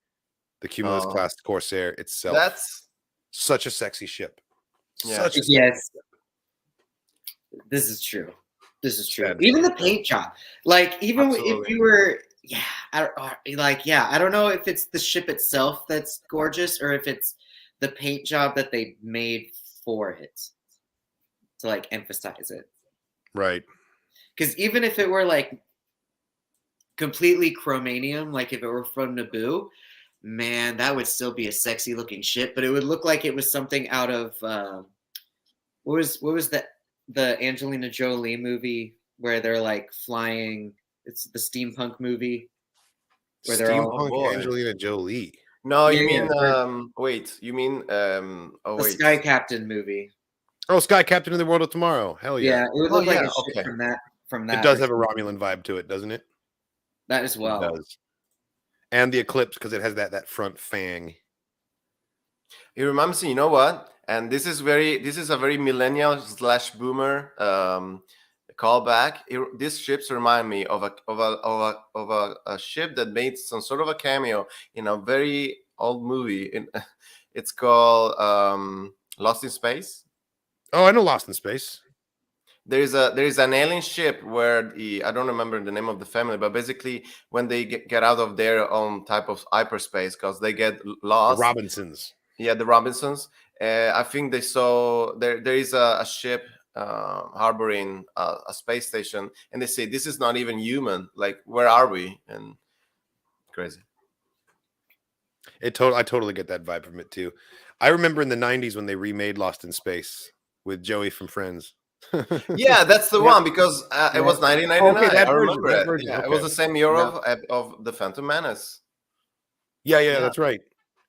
the Cumulus class Corsair itself. That's such a sexy ship. Yeah. Yes. This is true. Even the paint job, like even if you were. Yeah, I don't know if it's the ship itself that's gorgeous or if it's the paint job that they made for it to like emphasize it. Right. Because even if it were like completely chromanium, like if it were from Naboo, man, that would still be a sexy looking ship. But it would look like it was something out of what was the Angelina Jolie movie where they're like flying. It's the steampunk movie where they're all Angelina Jolie. No, you mean the Sky Captain movie. Oh, Sky Captain in the World of Tomorrow. Hell yeah. Yeah, it would look like a ship from that. It does have a Romulan vibe to it, doesn't it? That as well. It does. And the Eclipse because it has that front fang. It reminds me, you know what? And this is a very millennial / boomer callback. These ships remind me of a ship that made some sort of a cameo in a very old movie. It's called Lost in Space. Oh, I know Lost in Space. there is an alien ship where I don't remember the name of the family, but basically when they get out of their own type of hyperspace because they get lost. The Robinsons. Yeah, the Robinsons. I think they saw there is a ship harboring a space station, and they say this is not even human. Like, where are we? And crazy. I totally get that vibe from it too. I remember in the 90s when they remade Lost in Space with Joey from Friends. Yeah, that's the one, because it was 1999. Okay, I remember that it. version, Yeah, okay. it was the same year of the Phantom Menace. Yeah, that's right.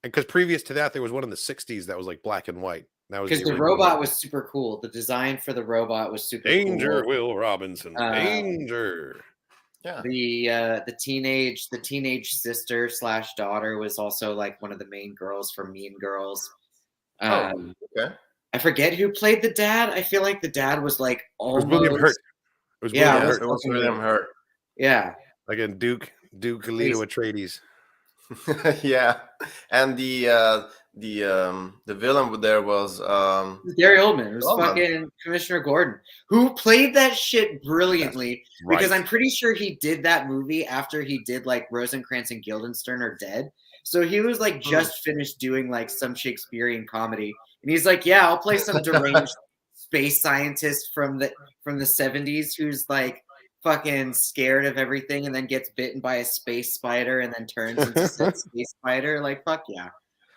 And because previous to that, there was one in the 60s that was like black and white. That was because the robot was super cool. The design for the robot was super Danger, cool. Will Robinson. Danger. Yeah. The teenage sister / daughter was also like one of the main girls from Mean Girls. Okay. I forget who played the dad. I feel like the dad was like almost. It was William Hurt. It was William Hurt. Yeah. Again, Duke Leto Atreides. Yeah, and the villain there was Gary Oldman. It was fucking Commissioner Gordon, who played that shit brilliantly. Right. Because I'm pretty sure he did that movie after he did like Rosencrantz and Guildenstern are dead. So he was like just finished doing like some Shakespearean comedy, and he's like, "Yeah, I'll play some deranged space scientist from the 70s who's like fucking scared of everything and then gets bitten by a space spider and then turns into a space spider." Like, fuck yeah.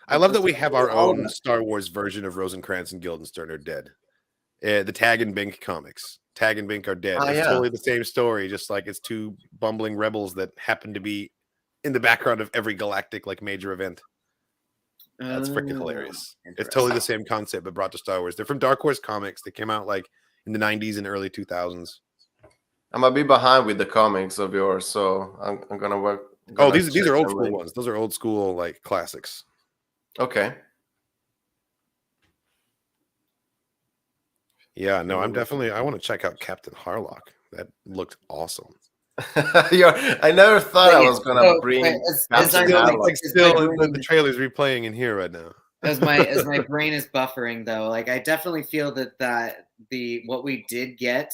I love that we have our own Star Wars version of Rosencrantz and Guildenstern are dead. The Tag and Bink comics. Tag and Bink are dead. It's totally the same story, just like it's two bumbling rebels that happen to be in the background of every galactic like major event. That's freaking hilarious. It's totally the same concept but brought to Star Wars. They're from Dark Horse Comics. They came out like in the 90s and early 2000s. I'm gonna be behind with the comics of yours, so I'm gonna work. These are old school ones. Those are old school like classics. Okay. Yeah, no, I want to check out Captain Harlock. That looked awesome. I never thought I was gonna bring the trailer's replaying in here right now. as my brain is buffering though, like I definitely feel that what we did get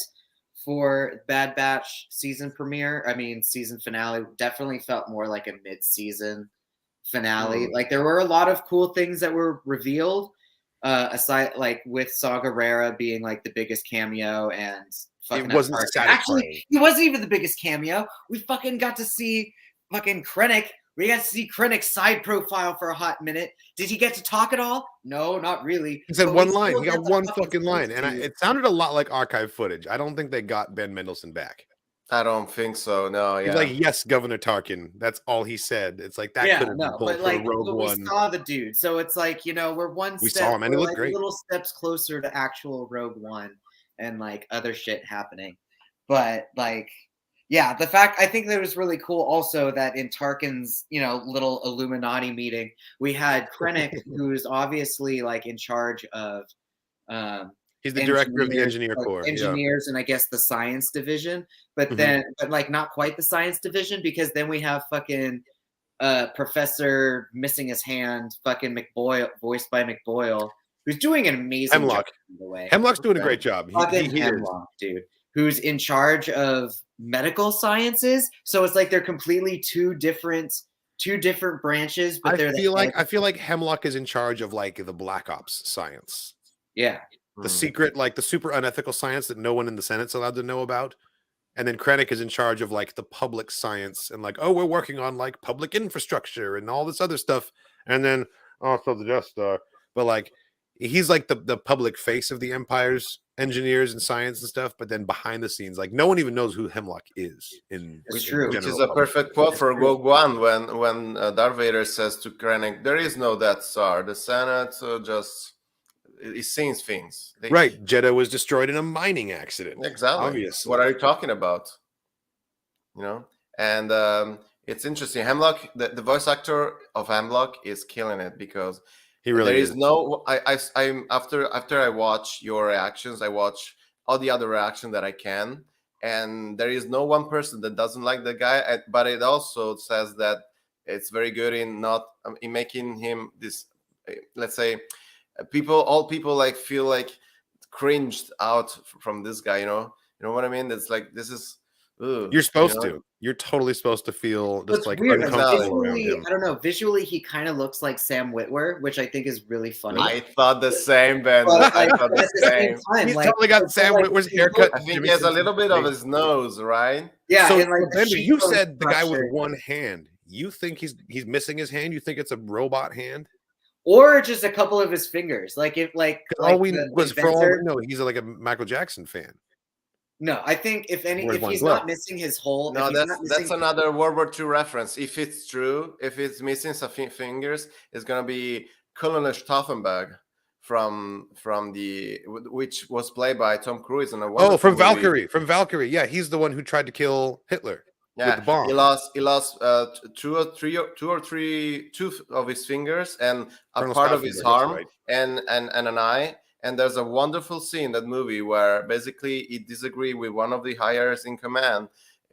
for Bad Batch season finale definitely felt more like a mid-season finale. Like there were a lot of cool things that were revealed, aside like with Saw Gerrera being like the biggest cameo, and it wasn't actually he wasn't even the biggest cameo. We fucking got to see fucking Krennic. We got to see Krennic's side profile for a hot minute. Did he get to talk at all? No, not really. He said one line. He got one fucking line. And it sounded a lot like archive footage. I don't think they got Ben Mendelsohn back. I don't think so. No, He's like, yes, Governor Tarkin. That's all he said. It's like that could have been pulled for Rogue One. We saw the dude. So it's like, we're one step. Saw him and he looked great. Little steps closer to actual Rogue One and like other shit happening. But like, yeah, I think that was really cool also that in Tarkin's, little Illuminati meeting, we had Krennic, who's obviously like in charge of he's the director of the engineer corps. Engineers and I guess the science division. But then like not quite the science division, because then we have fucking Professor missing his hand, fucking McBoyle, voiced by McBoyle, who's doing an amazing job, by the way. Hemlock's doing a great job. Hemlock, dude. Who's in charge of medical sciences. So it's like they're completely two different branches, but I feel like Hemlock is in charge of like the Black Ops science. Yeah. The secret, like the super unethical science that no one in the Senate's allowed to know about. And then Krennic is in charge of like the public science and like, we're working on like public infrastructure and all this other stuff. And then also the Death Star. But like he's like the public face of the Empire's engineers and science and stuff, but then behind the scenes, like no one even knows who Hemlock is. It's true. Which is a perfect quote for Rogue One when Darth Vader says to Krennic, "There is no Death Star. The Senate just it sees things." Right. Jeddah was destroyed in a mining accident. Exactly. Obviously. What are you talking about? And it's interesting. Hemlock, the voice actor of Hemlock is killing it because he really there is no. I'm after I watch your reactions, I watch all the other reactions that I can, and there is no one person that doesn't like the guy. But it also says that it's very good in making him this. Let's say all people like feel like cringed out from this guy. You know what I mean? It's like this is. Ugh, You're supposed to. You're totally supposed to feel just like weird. uncomfortable around him. I don't know. Visually, he kind of looks like Sam Witwer, which I think is really funny. I thought the same, Ben. I thought the same. He's totally got Sam Witwer's haircut. I think he has a little bit of his nose, right? Yeah. So, and Bender, you said the guy with one hand. You think he's missing his hand? You think it's a robot hand? Or just a couple of his fingers? Like if all we was for all we know, he's like a Michael Jackson fan. No, I think if he's not missing his whole. No, that's another World War II reference. If it's true, if it's missing some fingers, it's gonna be Colonel Stauffenberg from which was played by Tom Cruise in a from Valkyrie. From Valkyrie, yeah, he's the one who tried to kill Hitler. Yeah, with the bomb. He lost two of his fingers and a Colonel part of his arm, right. and an eye. And there's a wonderful scene in that movie where basically he disagreed with one of the hires in command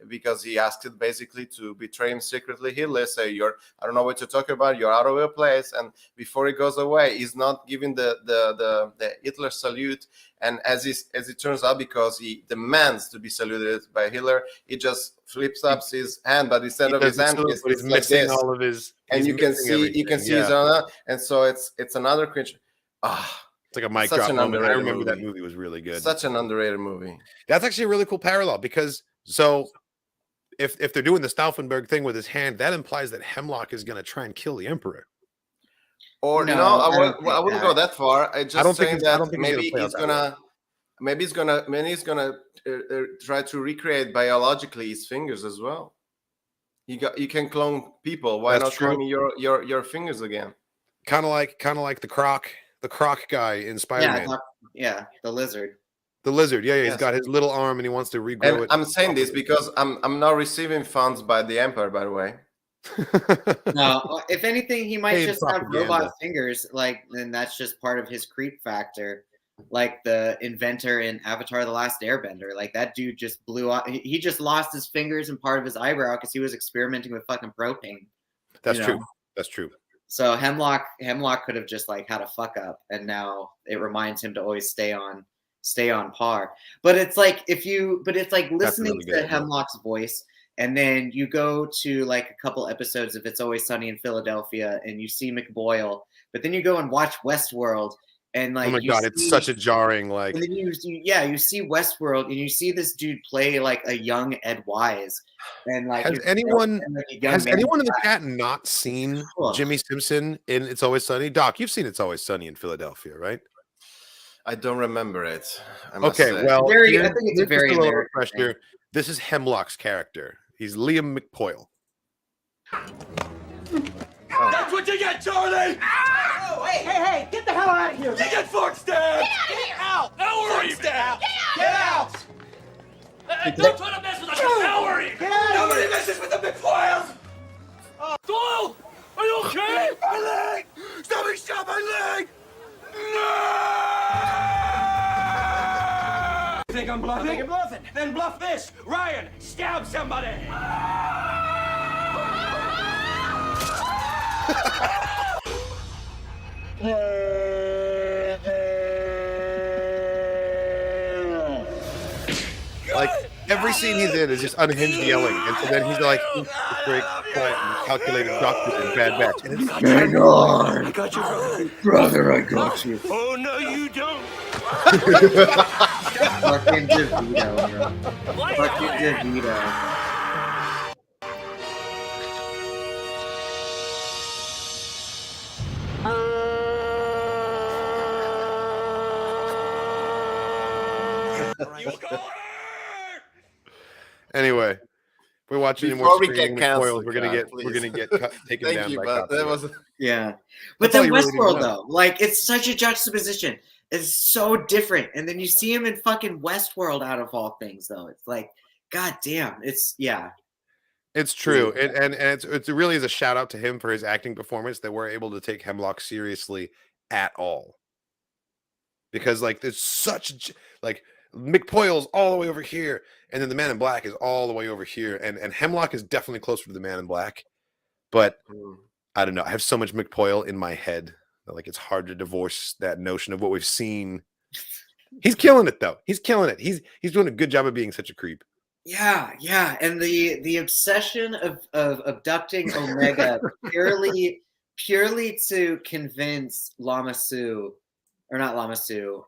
because he asked it basically to betray him secretly. Hitler say, I don't know what you're talking about. You're out of your place. And before he goes away, he's not giving the Hitler salute. And as it turns out, because he demands to be saluted by Hitler, he just flips up his hand, but instead of his hand, he's missing all of his. And you can see his own. And so it's another creature. It's like a mic drop moment. I remember that movie was really good. Such an underrated movie. That's actually a really cool parallel because if they're doing the Stauffenberg thing with his hand, that implies that Hemlock is going to try and kill the Emperor. Or no, I wouldn't go that far. I just saying that maybe he's gonna try to recreate biologically his fingers as well. You can clone people. Why not clone your fingers again? Kind of like the Croc guy in Spider-Man. Yeah, the lizard. The lizard, yeah, he's got his little arm and he wants to regrow it. I'm saying this because I'm not receiving funds by the Emperor, by the way. No, if anything, he might just have robot fingers, and that's just part of his creep factor. Like the inventor in Avatar: The Last Airbender, like that dude just blew up. He just lost his fingers and part of his eyebrow because he was experimenting with fucking propane. That's true. That's true. So Hemlock could have just had a fuck up, and now it reminds him to always stay on par. But it's like listening to Hemlock's voice, and then you go to a couple episodes of It's Always Sunny in Philadelphia, and you see McBoyle, but then you go and watch Westworld, and oh my god, it's such a jarring And then you see Westworld, and you see this dude play a young Ed Wise, and has anyone in the chat not seen Jimmy Simpson in It's Always Sunny? Doc, you've seen It's Always Sunny in Philadelphia, right? I don't remember it. Okay, well, I think it's a very refresher. This is Hemlock's character. He's Liam McPoyle. That's what you get, Charlie! Oh, hey, get the hell out of here! You get fork stabbed! Get out of here! How are you, man? Get out! Don't try to mess with us! How are you? Nobody messes with the McFoyles! Doyle! Are you okay? My leg! Somebody shot my leg! No! You think I'm bluffing? I think you're bluffing. Then bluff this! Ryan, stab somebody! Every scene he's in is just unhinged yelling, and so then he's like, this great, quiet, and calculated doctor and bad batch. And it's hang on! I got you, brother, I got you. Oh, no, you don't! Fucking DeVito, bro. Fucking DeVito. Anyway, we're watching Before more we get canceled, we're gonna get taken down by but that was But then Westworld though, it's such a juxtaposition. It's so different, and then you see him in fucking Westworld out of all things, though. It's like, god damn, it's true, and it really is a shout out to him for his acting performance that we're able to take Hemlock seriously at all, because there's such McPoyle's all the way over here, and then the Man in Black is all the way over here, and Hemlock is definitely closer to the Man in Black, but I don't know. I have so much McPoyle in my head that it's hard to divorce that notion of what we've seen He's killing it though. He's killing it. He's doing a good job of being such a creep. Yeah, and the obsession of abducting Omega purely to convince Lama Su, or not Lama Su,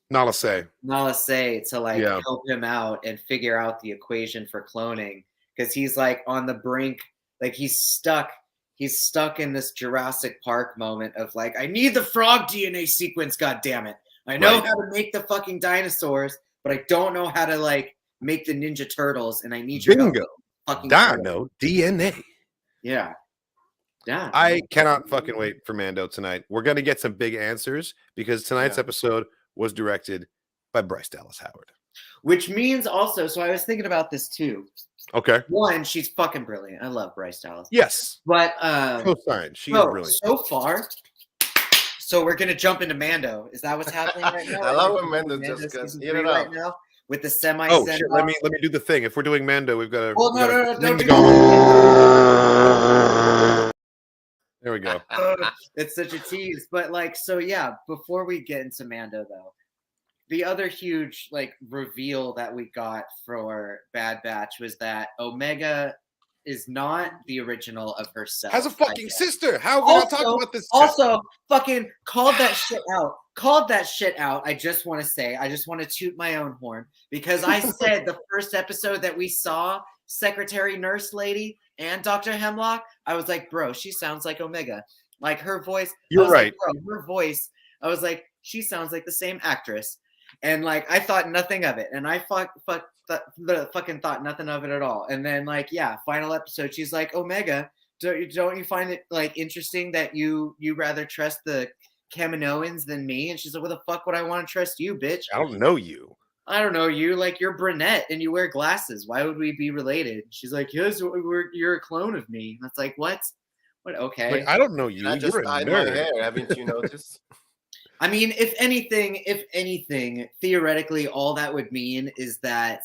Nala say to like help him out and figure out the equation for cloning, because he's like on the brink, like he's stuck in this Jurassic Park moment of like, I need the frog DNA sequence, god damn it. I know how to make the fucking dinosaurs, but I don't know how to like make the Ninja Turtles, and I need your help. Fucking Dino DNA. Yeah. I cannot fucking wait for Mando tonight. We're gonna get some big answers because tonight's episode was directed by Bryce Dallas Howard. Which means also, so I was thinking about this too. Okay. One, she's fucking brilliant. I love Bryce Dallas. Yes. But Kosan, she's brilliant. So far. So we're gonna jump into Mando. Is that what's happening right now? I love when Mando just gets in and right out. now with the semi. Oh shit! Let me do the thing. If we're doing Mando, we've got to. Oh no! There we go. It's such a tease, but like, so yeah. Before we get into Mando, though, the other huge like reveal that we got for Bad Batch was that Omega is not the original of herself. Has a fucking sister. How are we not talking about this? Also, fucking called that shit out. Called that shit out. I just want to toot my own horn, because I said the first episode that we saw Secretary Nurse Lady and Dr. Hemlock, I was like, bro, she sounds like Omega. Like her voice. You're right. Like, bro, her voice. I was like, she sounds like the same actress. And like, I thought nothing of it. And I fucking thought nothing of it at all. And then like, yeah, final episode, she's like, Omega, don't you find it like interesting that you rather trust the Kaminoans than me? And she's like, what the fuck would I want to trust you, bitch? I don't know you. I don't know you. Like, you're brunette and you wear glasses. Why would we be related? She's like, yes, you're a clone of me. And it's like, what? Okay. Like, I don't know you. You're a nerd. My hair. Haven't you noticed? I mean, if anything, theoretically, all that would mean is that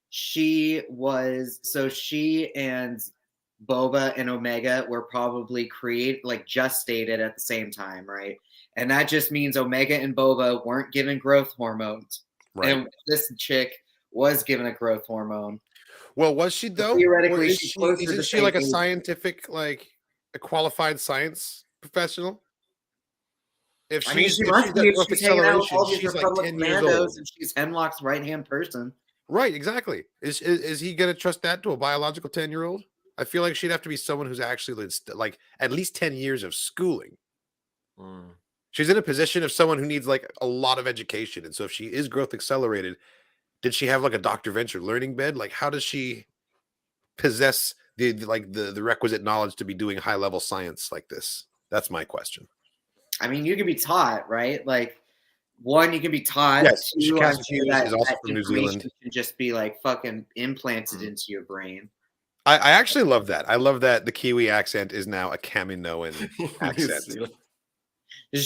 she and Boba and Omega were probably gestated at the same time, right? And that just means Omega and Boba weren't given growth hormones. Right. And this chick was given a growth hormone. Well, was she though? Theoretically, isn't she like a scientific, like a qualified science professional? If she must be. She's hanging out with all these Republic commandos, and she's Hemlock's right-hand person. Right, exactly. Is he going to trust that to a biological 10-year-old? I feel like she'd have to be someone who's actually like at least 10 years of schooling. She's in a position of someone who needs like a lot of education. And so if she is growth accelerated, did she have like a Dr. Venture learning bed? Like, how does she possess the requisite knowledge to be doing high level science like this? That's my question. I mean, you can be taught, right? Like, one, you can be taught. Yes, two, is also from New Zealand. Can just be like fucking implanted into your brain. I actually love that. I love that the Kiwi accent is now a Kaminoan accent.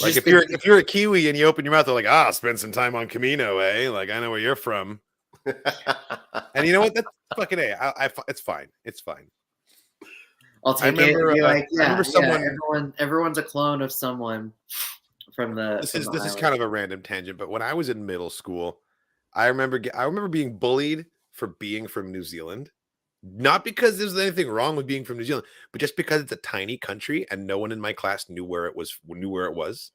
Like if you're a Kiwi and you open your mouth, they're like, spend some time on Camino, eh? Like, I know where you're from. And you know what? That's fucking it's fine. It's fine. I'll take it. I remember someone. Everyone's a clone of someone from the. This is kind of a random tangent, but when I was in middle school, I remember being bullied for being from New Zealand. Not because there's anything wrong with being from New Zealand, but just because it's a tiny country and no one in my class knew where it was.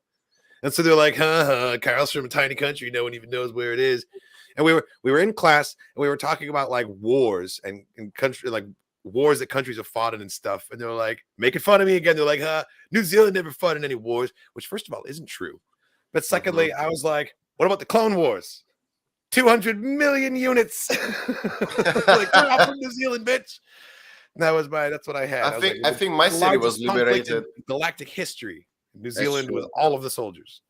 And so they're like, Carl's from a tiny country. No one even knows where it is. And we were in class and we were talking about like wars and country, like wars that countries have fought in and stuff. And they were like making fun of me again. They're like, New Zealand never fought in any wars, which first of all isn't true. But secondly, I was like, what about the Clone Wars? 200 million units. Like, we're not from New Zealand, bitch. That's what I had. I think my city was liberated. Galactic history. New Zealand with all of the soldiers.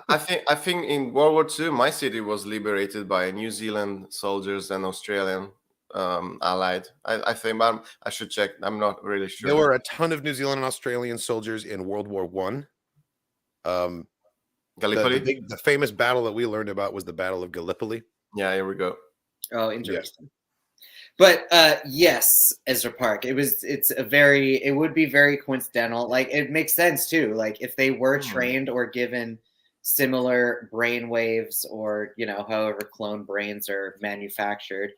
I think in World War II, my city was liberated by New Zealand soldiers and Australian allied. I think I should check. I'm not really sure. There were a ton of New Zealand and Australian soldiers in World War I. Gallipoli? The famous battle that we learned about was the Battle of Gallipoli. Yeah, here we go. Oh, interesting. Yeah. But yes, Ezra Park. It would be very coincidental. Like, it makes sense too. Like, if they were trained or given similar brain waves, or however clone brains are manufactured.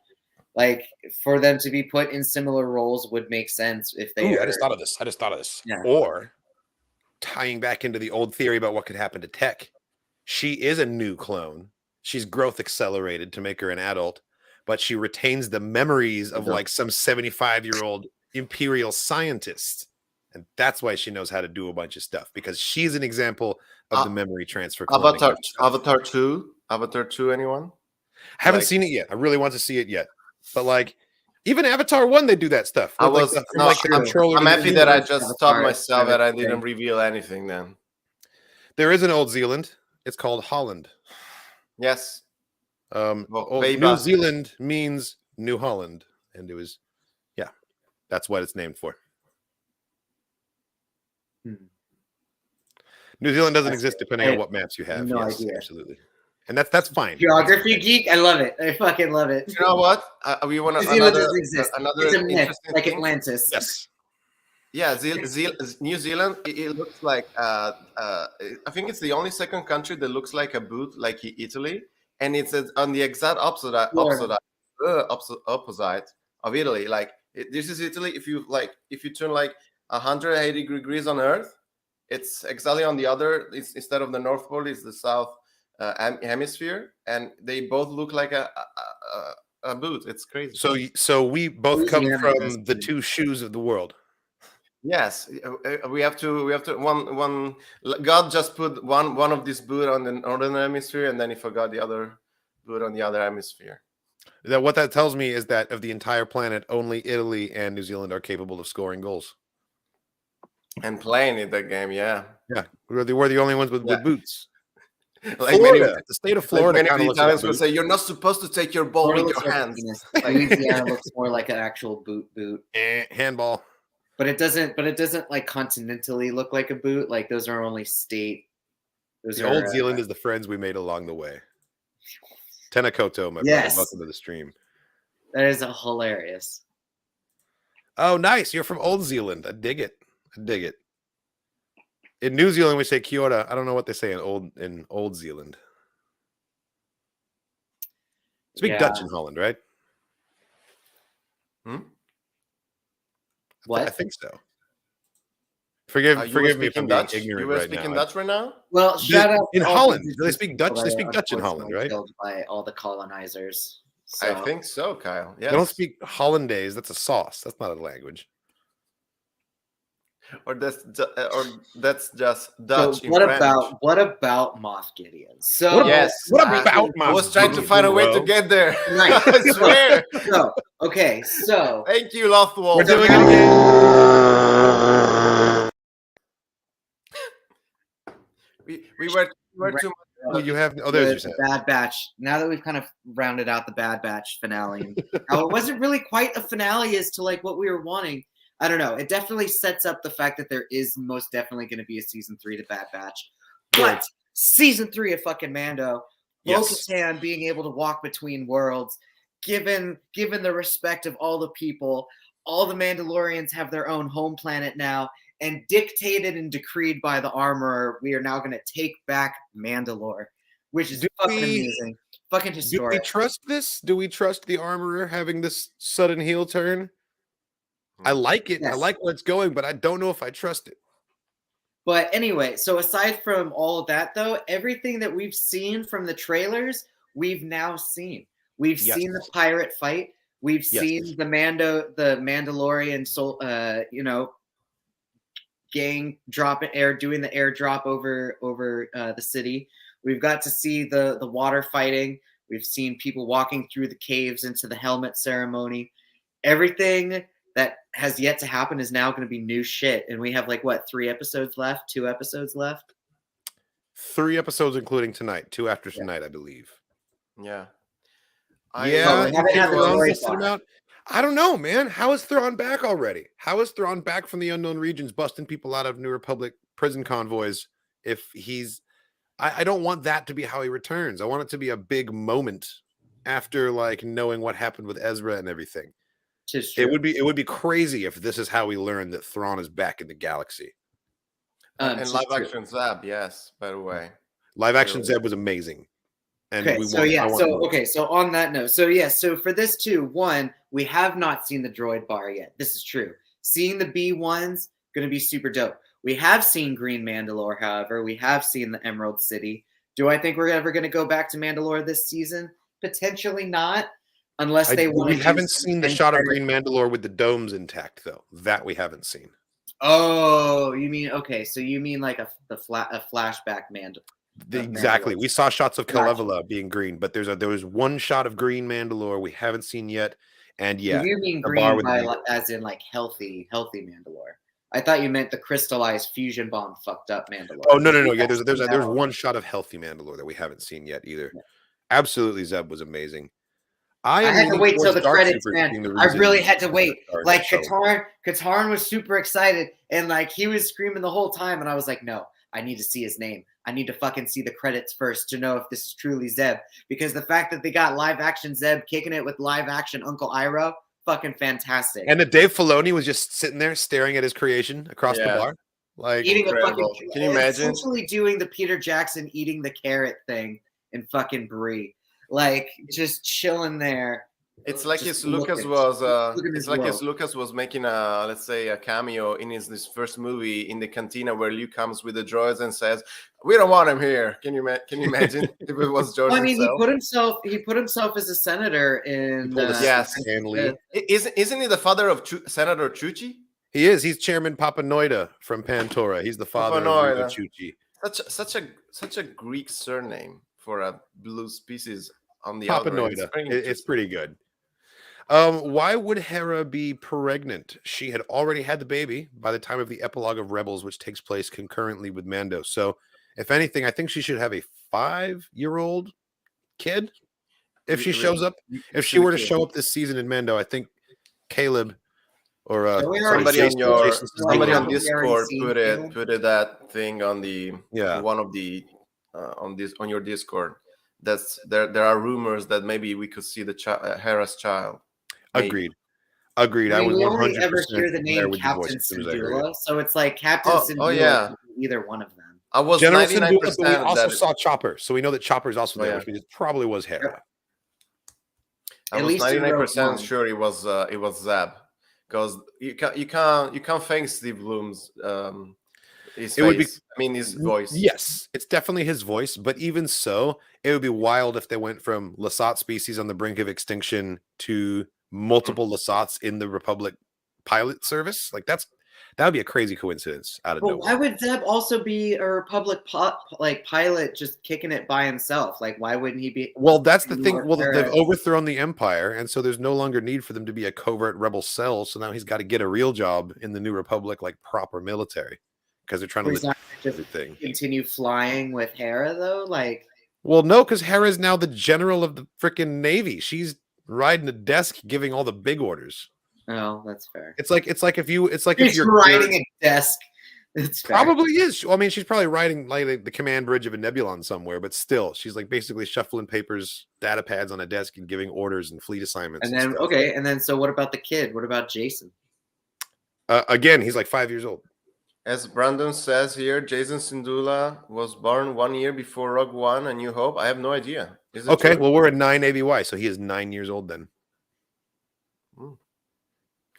Like, for them to be put in similar roles would make sense if they. I just thought of this. Yeah. Or tying back into the old theory about what could happen to Tech. She is a new clone. She's growth accelerated to make her an adult, but she retains the memories of like some 75-year-old Imperial scientist. And that's why she knows how to do a bunch of stuff, because she's an example of the memory transfer. Avatar 2, anyone? I haven't seen it yet. I really want to see it yet. But like, even Avatar 1, they do that stuff. I'm happy that I just stopped Avatar myself that I didn't thing. reveal anything then. There is an Old Zealand. It's called Holland. Yes. New Zealand means New Holland. And it was, that's what it's named for. New Zealand doesn't exist depending on what maps you have. No yes, idea. absolutely. And that's fine. Geography geek, I love it. I fucking love it. You know what? We want New Zealand another doesn't exist. another It's a myth, interesting like thing. Atlantis. Yes. Yeah, New Zealand. It looks like I think it's the only second country that looks like a boot, like Italy, and it's on the exact opposite of Italy. Like this is Italy. If you turn like 180 degrees on Earth, it's exactly on the other. Instead of the North Pole, it's the South hemisphere, and they both look like a boot. It's crazy. So we both come Louisiana from the two shoes of the world. Yes, we have to one. God just put one of this boot on the northern hemisphere, and then he forgot the other boot on the other hemisphere. What that tells me is that of the entire planet, only Italy and New Zealand are capable of scoring goals and playing in that game. Yeah, we're the only ones with boots. Like Florida, the state of Florida, like many Italians will will say, "You're not supposed to take your ball with your hands." Louisiana looks more like an actual boot. Handball. But it doesn't like continentally look like a boot. Like, those are only state. Old Zealand is the friends we made along the way. Tenakoto, my brother, welcome to the stream. That is hilarious. Oh, nice. You're from Old Zealand. I dig it. In New Zealand, we say kia ora. I don't know what they say in Old Zealand. Speak Dutch in Holland, right? What? I think so. Forgive me if I'm being ignorant you were right speaking now. Dutch right now? Well, shout out in to all Holland. the Do they speak Dutch? They speak Dutch in Holland, right? Killed by all the colonizers. So. I think so, Kyle. Yeah. They don't speak Hollandaise. That's a sauce. That's not a language. Or that's just Dutch. So what about Moff Gideon? So what about Moff? I was trying to find a way to get there. Nice. I swear. So thank you, Lothwolf. We're doing it again. we were too much. Oh, you have. Oh, there's your Bad Batch. Now that we've kind of rounded out the Bad Batch finale, how it wasn't really quite a finale as to like what we were wanting. I don't know. It definitely sets up the fact that there is most definitely going to be a season 3 to Bad Batch. But season 3 of fucking Mando, Bo-Katan being able to walk between worlds, given the respect of all the people, all the Mandalorians have their own home planet now, and dictated and decreed by the Armorer, we are now going to take back Mandalore, which is fucking amazing. Fucking historic. Do we trust this? Do we trust the Armorer having this sudden heel turn? I like it. Yes. I like where it's going, but I don't know if I trust it. But anyway, so aside from all of that, though, everything that we've seen from the trailers, we've now seen. We've seen the pirate fight. We've seen the Mandalorian gang doing the airdrop over the city. We've got to see the water fighting. We've seen people walking through the caves into the helmet ceremony. Everything that has yet to happen is now going to be new shit. And we have 3 episodes left, 2 episodes left. 3 episodes, including tonight, 2 after tonight, I believe. Yeah. I don't know, man. How is Thrawn back already? How is Thrawn back from the unknown regions, busting people out of New Republic prison convoys? If he's, I don't want that to be how he returns. I want it to be a big moment after knowing what happened with Ezra and everything. It would be crazy if this is how we learn that Thrawn is back in the galaxy. And live action Zab, yes, by the way. Live action Zeb was amazing. And okay, so on that note, so for this too, one, we have not seen the droid bar yet. This is true. Seeing the B1's going to be super dope. We have seen Green Mandalore, however. We have seen the Emerald City. Do I think we're ever going to go back to Mandalore this season? Potentially not, unless they want to. We haven't seen the shot of Green Mandalore with the domes intact, though. That we haven't seen. Oh, you mean, okay, so you mean like a flashback Mandalore. Exactly. We saw shots of Kalevala being green, but there was one shot of Green Mandalore we haven't seen yet. And yeah, you mean green as in like healthy Mandalore? I thought you meant the crystallized fusion bomb fucked up Mandalore. Oh no. Yeah, there's one shot of healthy Mandalore that we haven't seen yet either. Yeah. Absolutely, Zeb was amazing. I had to wait till the credits, man. I really had to wait. Like Katarn was super excited, and like he was screaming the whole time, and I was like, no, I need to see his name. I need to fucking see the credits first to know if this is truly Zeb. Because the fact that they got live action Zeb kicking it with live action Uncle Iroh, fucking fantastic. And that Dave Filoni was just sitting there staring at his creation across the bar. Like eating a fucking, can you imagine? Essentially doing the Peter Jackson eating the carrot thing in fucking Brie. Like just chilling there. It's like his Lucas was making a, let's say, a cameo in this first movie in the cantina where Luke comes with the droids and says, "We don't want him here." Can you imagine if it was George? Well, I mean, he put himself as a senator in. Yes, isn't he the father of Senator Chuchi? He is. He's Chairman Papanoida from Pantora. He's the father of Chuchi. Such a Greek surname for a blue species on the Papanoida. It's pretty good. Why would Hera be pregnant? She had already had the baby by the time of the epilogue of Rebels, which takes place concurrently with Mando. So, if anything, I think she should have a 5-year-old kid. If she shows up, if she were to show up this season in Mando, I think Caleb or somebody on Discord put that thing on the one of the on your Discord. There are rumors that maybe we could see the Hera's child. Agreed. I would 100% only ever hear the name Captain Syndulla, so it's like Captain Syndulla, either one of them. I was General 99%. We also saw Chopper, so we know that Chopper is also there, which means it probably was Hera. I was 99% sure it was Zeb, because you can't fake Steve Bloom's his face. His voice. Yes, it's definitely his voice, but even so, it would be wild if they went from Lasat species on the brink of extinction to multiple Lasats in the Republic pilot service. Like that would be a crazy coincidence out of nowhere. Why would Zeb also be a Republic pilot just kicking it by himself? Like, why wouldn't he be? Well, that's the thing. Well, they've overthrown the Empire, and so there's no longer need for them to be a covert rebel cell. So now he's got to get a real job in the New Republic, like proper military, because they're trying to just everything. Continue flying with Hera, though. Like, well, no, because Hera's now the general of the freaking Navy. She's riding a desk, giving all the big orders. Oh, that's fair. It's like if you're riding a desk. It's probably is. I mean, she's probably riding like the command bridge of a Nebulon somewhere, but still, she's like basically shuffling papers, data pads on a desk, and giving orders and fleet assignments. And then so what about the kid? What about Jason? Again, he's like 5 years old. As Brandon says here, Jason Syndulla was born 1 year before Rogue One: A New Hope. I have no idea. Is it okay? true? Well, we're at 9 ABY, so he is 9 years old then.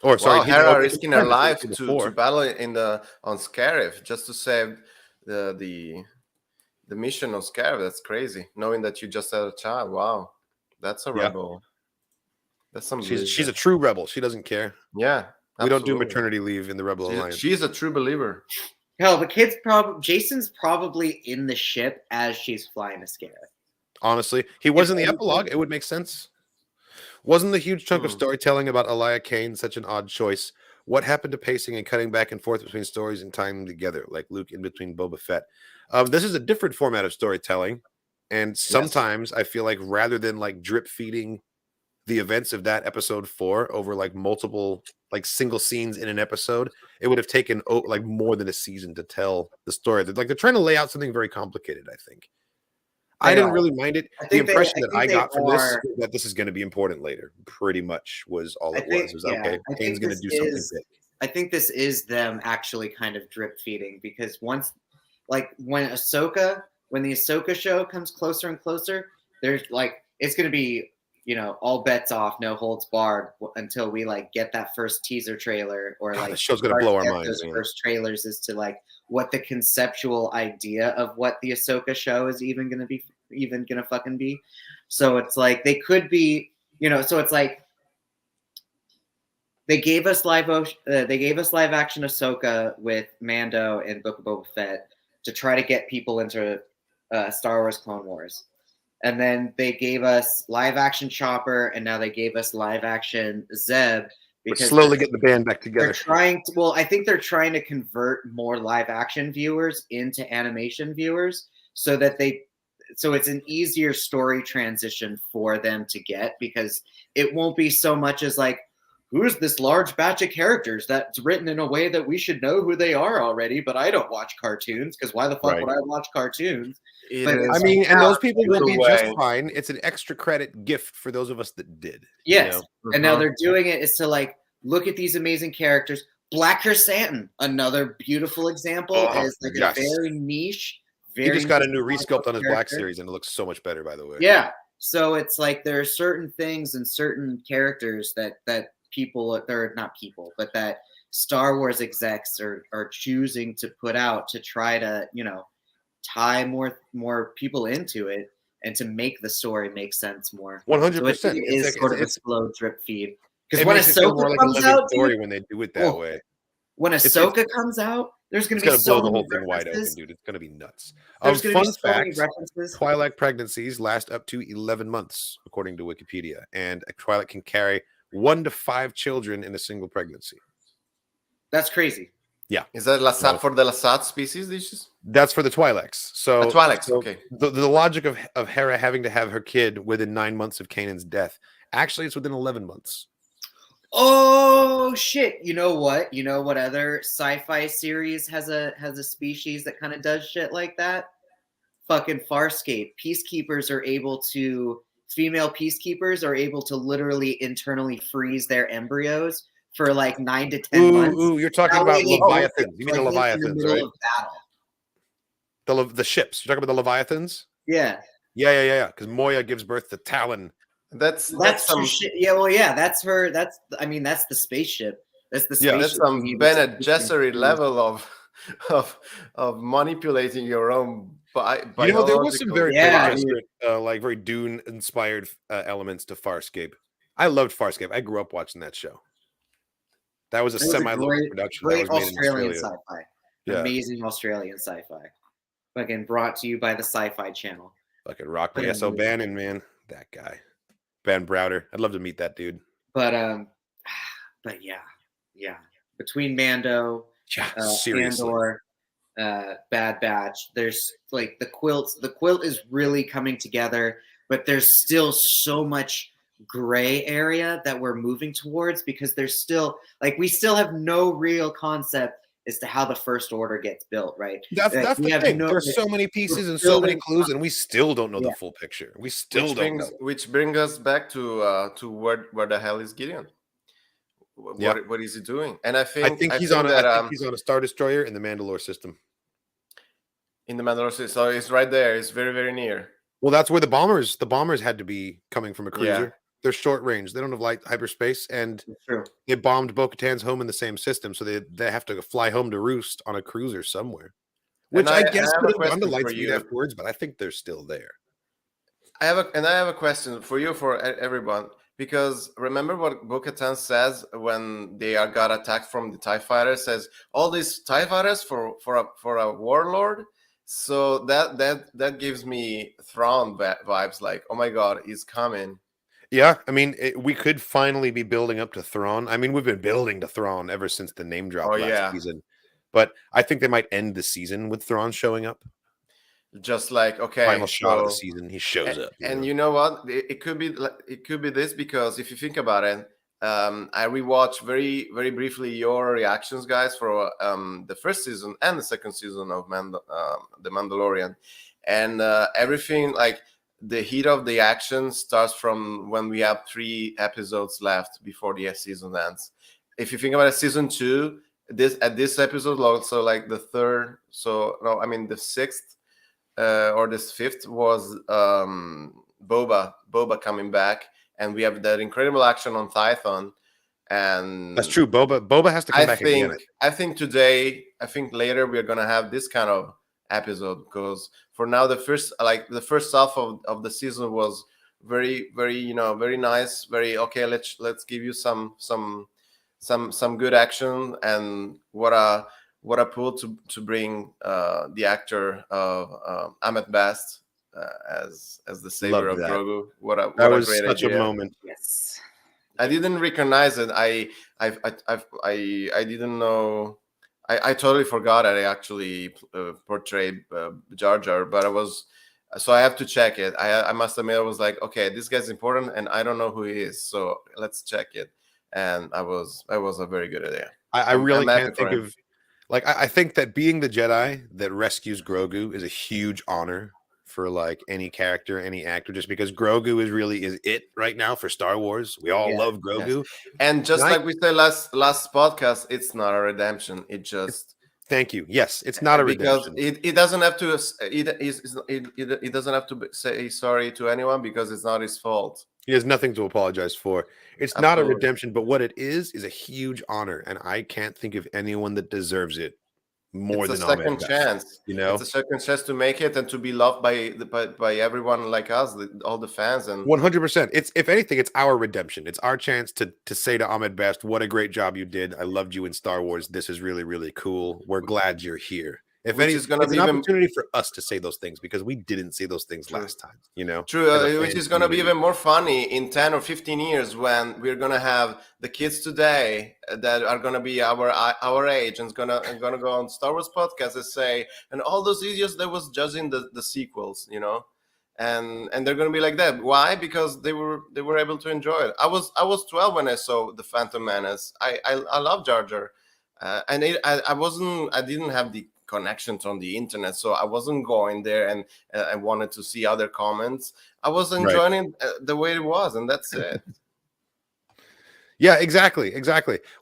Or sorry, Hera risking her life to battle on Scarif just to save the mission of Scarif. That's crazy. Knowing that you just had a child. Wow, that's a rebel. That's some. She's a true rebel. She doesn't care. Yeah, we don't do maternity leave in the Rebel Alliance. She's a true believer. Hell, Jason's probably in the ship as she's flying to Scarif. Honestly, he was in the epilogue. It would make sense. Wasn't the huge chunk of storytelling about Elia Kane such an odd choice? What happened to pacing and cutting back and forth between stories and tying them together, like Luke in between Boba Fett? This is a different format of storytelling, and sometimes I feel like rather than like drip feeding the events of that episode 4 over like multiple like single scenes in an episode, it would have taken like more than a season to tell the story. They're trying to lay out something very complicated, I think. I didn't really mind it. The impression that I got from this is that this is going to be important later. Pretty much was all it was. It was okay. Kane's going to do something big. I think this is them actually kind of drip feeding, because once, like when Ahsoka when the Ahsoka show comes closer and closer, there's like it's gonna be all bets off, no holds barred until we like get that first teaser trailer or like the show's gonna blow our minds. Those first trailers as to like what the conceptual idea of what the Ahsoka show is even gonna fucking be. So it's like they could be, so it's like they gave us live action Ahsoka with Mando and Book of Boba Fett to try to get people into Star Wars Clone Wars. And then they gave us live action Chopper, and now they gave us live action Zeb. We're slowly getting the band back together. I think they're trying to convert more live action viewers into animation viewers so it's an easier story transition for them to get, because it won't be so much as like, who's this large batch of characters that's written in a way that we should know who they are already, but I don't watch cartoons because why the fuck would I watch cartoons? And those people will be just fine. It's an extra credit gift for those of us that did. Yes. And now they're doing it is to like, look at these amazing characters. Black Chrysanthemum, another beautiful example, is like a very niche. He just got a new resculpt on his Black series, and it looks so much better, by the way. Yeah. So it's like there are certain things and certain characters that people, they're not people, but that Star Wars execs are choosing to put out to try to, tie more people into it and to make the story make sense more. 100%. So it is sort of a slow drip feed. Because when Ahsoka comes out, dude, when they do it that way. When Ahsoka comes out, there's going to be so blow the whole thing wide open, dude. It's going to be nuts. Fun fact: Twi'lek pregnancies last up to 11 months, according to Wikipedia, and a Twi'lek can carry 1 to 5 children in a single pregnancy. That's crazy. Yeah. Is that Lasat for the Lasat species dishes? That's for the Twi'leks. So Twi'leks, okay. The logic of Hera having to have her kid within 9 months of Kanan's death, actually it's within 11 months. Oh shit! You know what other sci-fi series has a species that kind of does shit like that? Fucking Farscape. Female peacekeepers are able to literally internally freeze their embryos for like 9 to 10 months. Ooh, you're talking about Leviathans. You mean the Leviathans, right? The ships. You're talking about the Leviathans? Yeah. Yeah. Because Moya gives birth to Talon. That's some shit. Yeah, well, yeah, that's her. That's the spaceship. That's the spaceship. Yeah, that's some Bene Gesserit level of manipulating your own biological. There was some very very Dune inspired elements to Farscape. I loved Farscape. I grew up watching that show. That was a semi-local production. Great that was made Australian in Australia. sci-fi. Yeah. Amazing Australian sci-fi. Fucking brought to you by the Sci-Fi Channel. Fucking Rock me S.O. Bannon, man. That guy. Van Browder. I'd love to meet that dude. But yeah. Between Mando, Andor, Bad Batch, there's like the quilt. The quilt is really coming together, but there's still so much gray area that we're moving towards because there's still we still have no real concept as to how the First Order gets built, right? That's the thing. There's so many pieces and so many clues, and we still don't know the full picture. We still don't know. Which brings us back to where the hell is Gideon? What is he doing? And I think he's on a Star Destroyer in the Mandalore system. In the Mandalore system, so it's right there. It's very, very near. Well, that's where the bombers had to be coming from a cruiser. Yeah. They're short range. They don't have light hyperspace, and they bombed Bo-Katan's home in the same system, so they have to fly home to roost on a cruiser somewhere. Which I guess could have gone to Lightspeed afterwards, but I think they're still there. I have a question for you, for everyone, because remember what Bo-Katan says when they got attacked from the TIE fighters? Says all these TIE fighters for a warlord. So that gives me Thrawn vibes, like, oh my god, he's coming. Yeah, I mean, we could finally be building up to Thrawn. I mean, we've been building to Thrawn ever since the name drop last season. But I think they might end the season with Thrawn showing up. Just like, okay, final shot of the season, he shows up. And you know what? It could be this, because if you think about it, I rewatched very, very briefly your reactions, guys, for the first season and the second season of The Mandalorian, and everything like. The heat of the action starts from when we have 3 episodes left before the season ends. If you think about it, season 2, this episode, also like the 3rd, the 6th or this fifth was Boba coming back, and we have that incredible action on Tython. And that's true. Boba has to come back again. I think later we're gonna have this kind of episode, because for now the first half of the season was very very nice, very okay. Let's give you some good action, and what a pull to bring the actor of Ahmed Bast as the savior of Grogu. What a great such idea. A moment. Yes. I didn't recognize it. I didn't know. I totally forgot that I actually portrayed Jar Jar, but so I have to check it. I must admit, I was like, okay, this guy's important, and I don't know who he is, so let's check it. And that was a very good idea. I really can't think of, like, I think that being the Jedi that rescues Grogu is a huge honor for like any character, any actor, just because Grogu is it right now for Star Wars. We all love Grogu. Yes. And just like we said last podcast, it's not a redemption. It just thank you. Yes, it's not a redemption. Because it doesn't have to it doesn't have to say sorry to anyone, because it's not his fault. He has nothing to apologize for. It's not a redemption, but what it is a huge honor, and I can't think of anyone that deserves it more than a second chance. You know, it's a second chance to make it and to be loved by everyone like us, all the fans. And 100%. It's, if anything, it's our redemption. It's our chance to say to Ahmed Best, "What a great job you did. I loved you in Star Wars. This is really, really cool. We're glad you're here." If any, it's an opportunity for us to say those things, because we didn't say those things last time, you know? True, which is going to be even more funny in 10 or 15 years when we're going to have the kids today that are going to be our age and going to go on Star Wars podcast and say, and all those idiots that was judging the sequels, you know? And they're going to be like that. Why? Because they were able to enjoy it. I was 12 when I saw The Phantom Menace. I love Jar Jar. And I didn't have the connections on the internet, so I wasn't going there and I wanted to see other comments. I was enjoying it the way it was, and that's it. Yeah, exactly.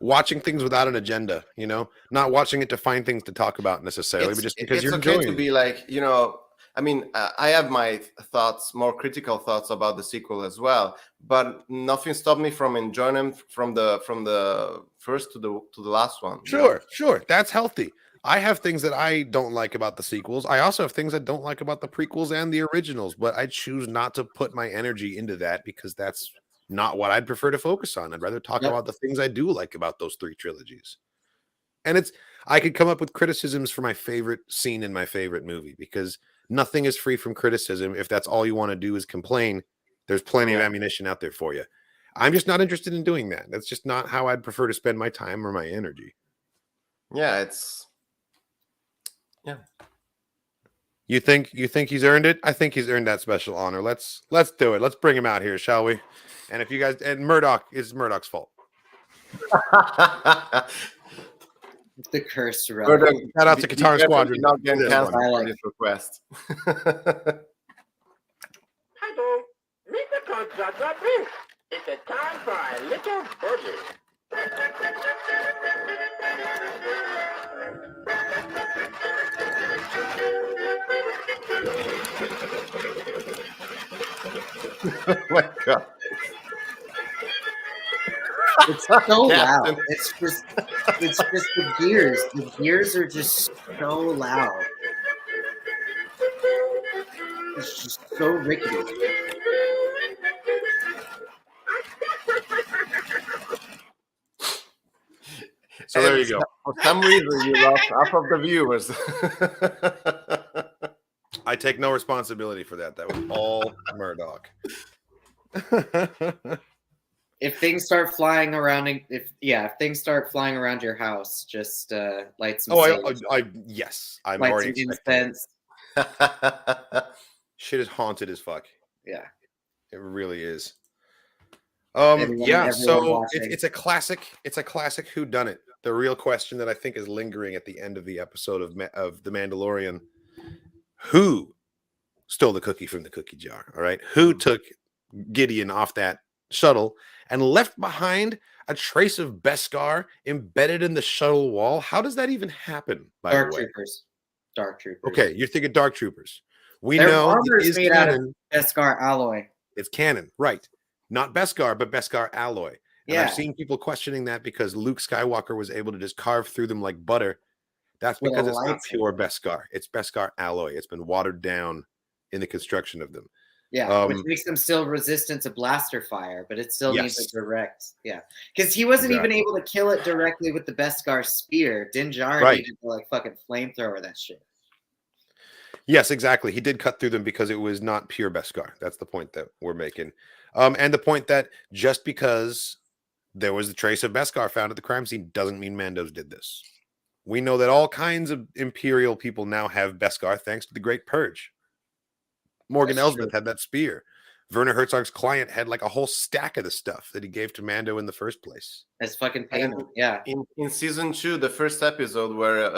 Watching things without an agenda, you know, not watching it to find things to talk about necessarily, but just because you're enjoying it. It's okay to be like, you know, I mean, I have my thoughts, more critical thoughts about the sequel as well, but nothing stopped me from enjoying them from the first to the last one. Sure, that's healthy. I have things that I don't like about the sequels. I also have things I don't like about the prequels and the originals, but I choose not to put my energy into that, because that's not what I'd prefer to focus on. I'd rather talk about the things I do like about those three trilogies. And I could come up with criticisms for my favorite scene in my favorite movie, because nothing is free from criticism. If that's all you want to do is complain, there's plenty of ammunition out there for you. I'm just not interested in doing that. That's just not how I'd prefer to spend my time or my energy. Yeah, You think he's earned it? I think he's earned that special honor. Let's do it. Let's bring him out here, shall we? And if you guys, and Murdoch is Murdoch's fault. The curse. Shout out to Guitar Squadron. Not getting canceled for this request. Hello, Mr. Contra, please. It's a time for a little boogie. Oh my God. It's so loud. It's just the gears. The gears are just so loud. It's just so rickety. So there you go. For some reason, you lost half of the viewers. I take no responsibility for that. That was all Murdoch. If things start flying around, if things start flying around your house, just light some. Yes, I'm light already some incense. Shit is haunted as fuck. Yeah, it really is. So it's a classic. It's a classic whodunit. The real question that I think is lingering at the end of the episode of The Mandalorian: who stole the cookie from the cookie jar? All right, who took Gideon off that shuttle and left behind a trace of Beskar embedded in the shuttle wall? How does that even happen? By Dark the way, Troopers. Dark Troopers. Okay, you're thinking Dark Troopers. We Their know armor it is is made out of canon. Beskar alloy. It's canon, right? Not Beskar, but Beskar alloy. And Yeah. I've seen people questioning that because Luke Skywalker was able to just carve through them like butter. That's With a because it's not lightsaber. pure Beskar. It's Beskar alloy. It's been watered down in the construction of them. Yeah, which makes them still resistant to blaster fire, but it still needs a direct. Yeah, because he wasn't even able to kill it directly with the Beskar spear. Din Djarin needed to like fucking flamethrower that shit. Yes, exactly. He did cut through them because it was not pure Beskar. That's the point that we're making. And the point that just because there was a trace of Beskar found at the crime scene doesn't mean Mandos did this. We know that all kinds of Imperial people now have Beskar thanks to the Great Purge. Morgan Elsbeth had that spear. Werner Herzog's client had like a whole stack of the stuff that he gave to Mando in the first place. As fucking payment. Yeah. In season 2, the first episode where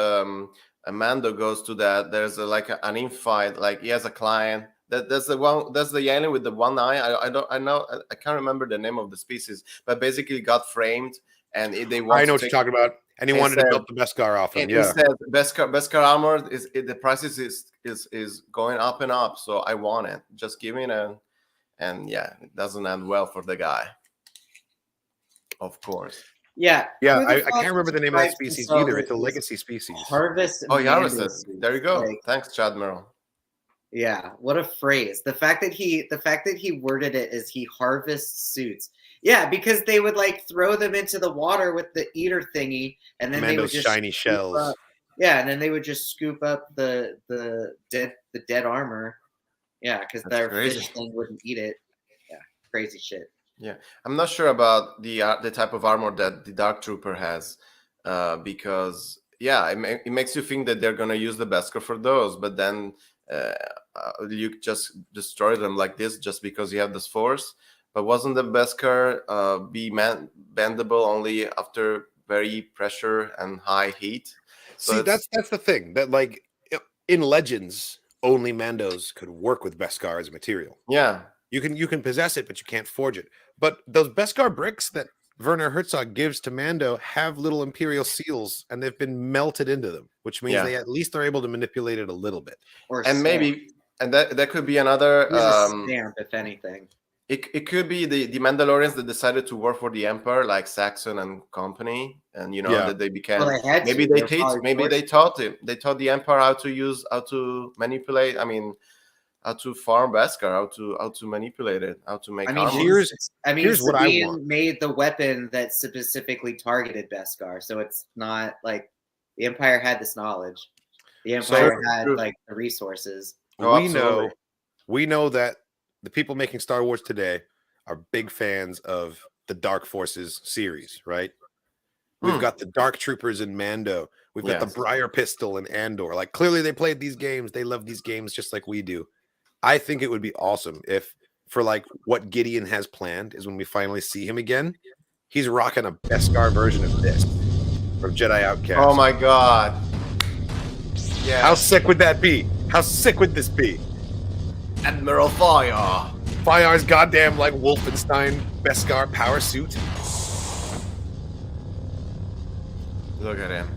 Mando goes to that, there's like an infight. Like he has a client. That's the alien with the one eye. I can't remember the name of the species, but basically got framed, and they want. I know what you're talking about. And he wanted to build the Beskar off him. Yeah, he said Beskar armor the prices is going up and up. So I want it. Just give me it. And yeah, it doesn't end well for the guy. Of course. Yeah. I can't remember the name of that species either. It's a legacy species. Harvest. Oh, Harvested. There you go. Like, thanks, Chad Merrill. Yeah, what a phrase. The fact that he worded it as he harvests suits. Yeah, because they would like throw them into the water with the eater thingy, and then they would just shiny shells. Up, yeah, and then they would just scoop up the dead armor. Yeah, because their fish thing wouldn't eat it. Yeah, crazy shit. Yeah, I'm not sure about the type of armor that the Dark Trooper has, because yeah, it makes you think that they're gonna use the Beskar for those, but then Luke just destroyed them like this just because he had this force. But wasn't the Beskar be bendable only after very pressure and high heat? So that's the thing that like in Legends, only Mandos could work with Beskar as a material. Yeah, you can possess it, but you can't forge it. But those Beskar bricks that Werner Herzog gives to Mando have little Imperial seals, and they've been melted into them, which means they at least are able to manipulate it a little bit. That could be another stamp, if anything. It could be the Mandalorians that decided to work for the Empire, like Saxon and company, and that they became. Well, they taught the Empire how to manipulate. I mean, how to farm Beskar, how to manipulate it, how to make. Here's what I want. Made the weapon that specifically targeted Beskar, so it's not like the Empire had this knowledge. The Empire had like the resources. We know that the people making Star Wars today are big fans of the Dark Forces series, right? We've got the Dark Troopers in Mando. We've got the Briar Pistol in Andor. Like, clearly they played these games. They love these games just like we do. I think it would be awesome if, for like what Gideon has planned, is when we finally see him again, he's rocking a Beskar version of this from Jedi Outcast. Oh my God. Yeah. How sick would that be? How sick would this be? Admiral Fire. Fire's goddamn like Wolfenstein Beskar power suit. Look at him.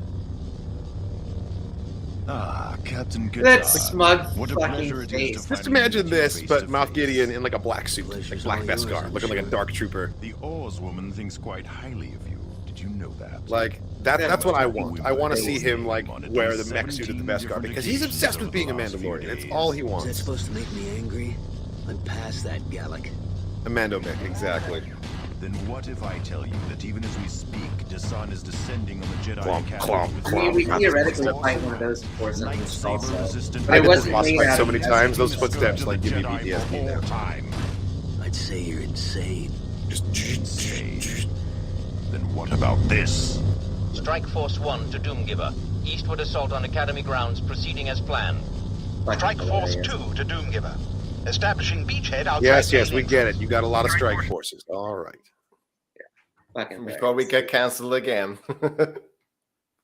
Captain Gideon. That smug what a fucking face. Just imagine this, but Moff Gideon in like a black suit, like black Beskar, looking like a Dark Trooper. The Oarswoman thinks quite highly of you. Did you know that? Like that's what I want. I want to see him like wear the mech suit of the Beskar because he's obsessed with being a Mandalorian. It's all he wants. Is that supposed to make me angry? I'm past that, Gallic. A Mando mech, exactly. Then what if I tell you that even as we speak, Dasan is descending on the Jedi Academy? I mean, we theoretically fight one of those before something also. I did this boss fight so many times, those footsteps like give me PTSD now. I'd say you're insane. Just insane. Then what about this? Strike Force 1 to Doomgiver. Eastward assault on Academy grounds proceeding as planned. Strike Force 2 to Doomgiver. Establishing beachhead outside. Yes, we get it. You got a lot of strike forces. All right. Yeah. Before we get canceled again.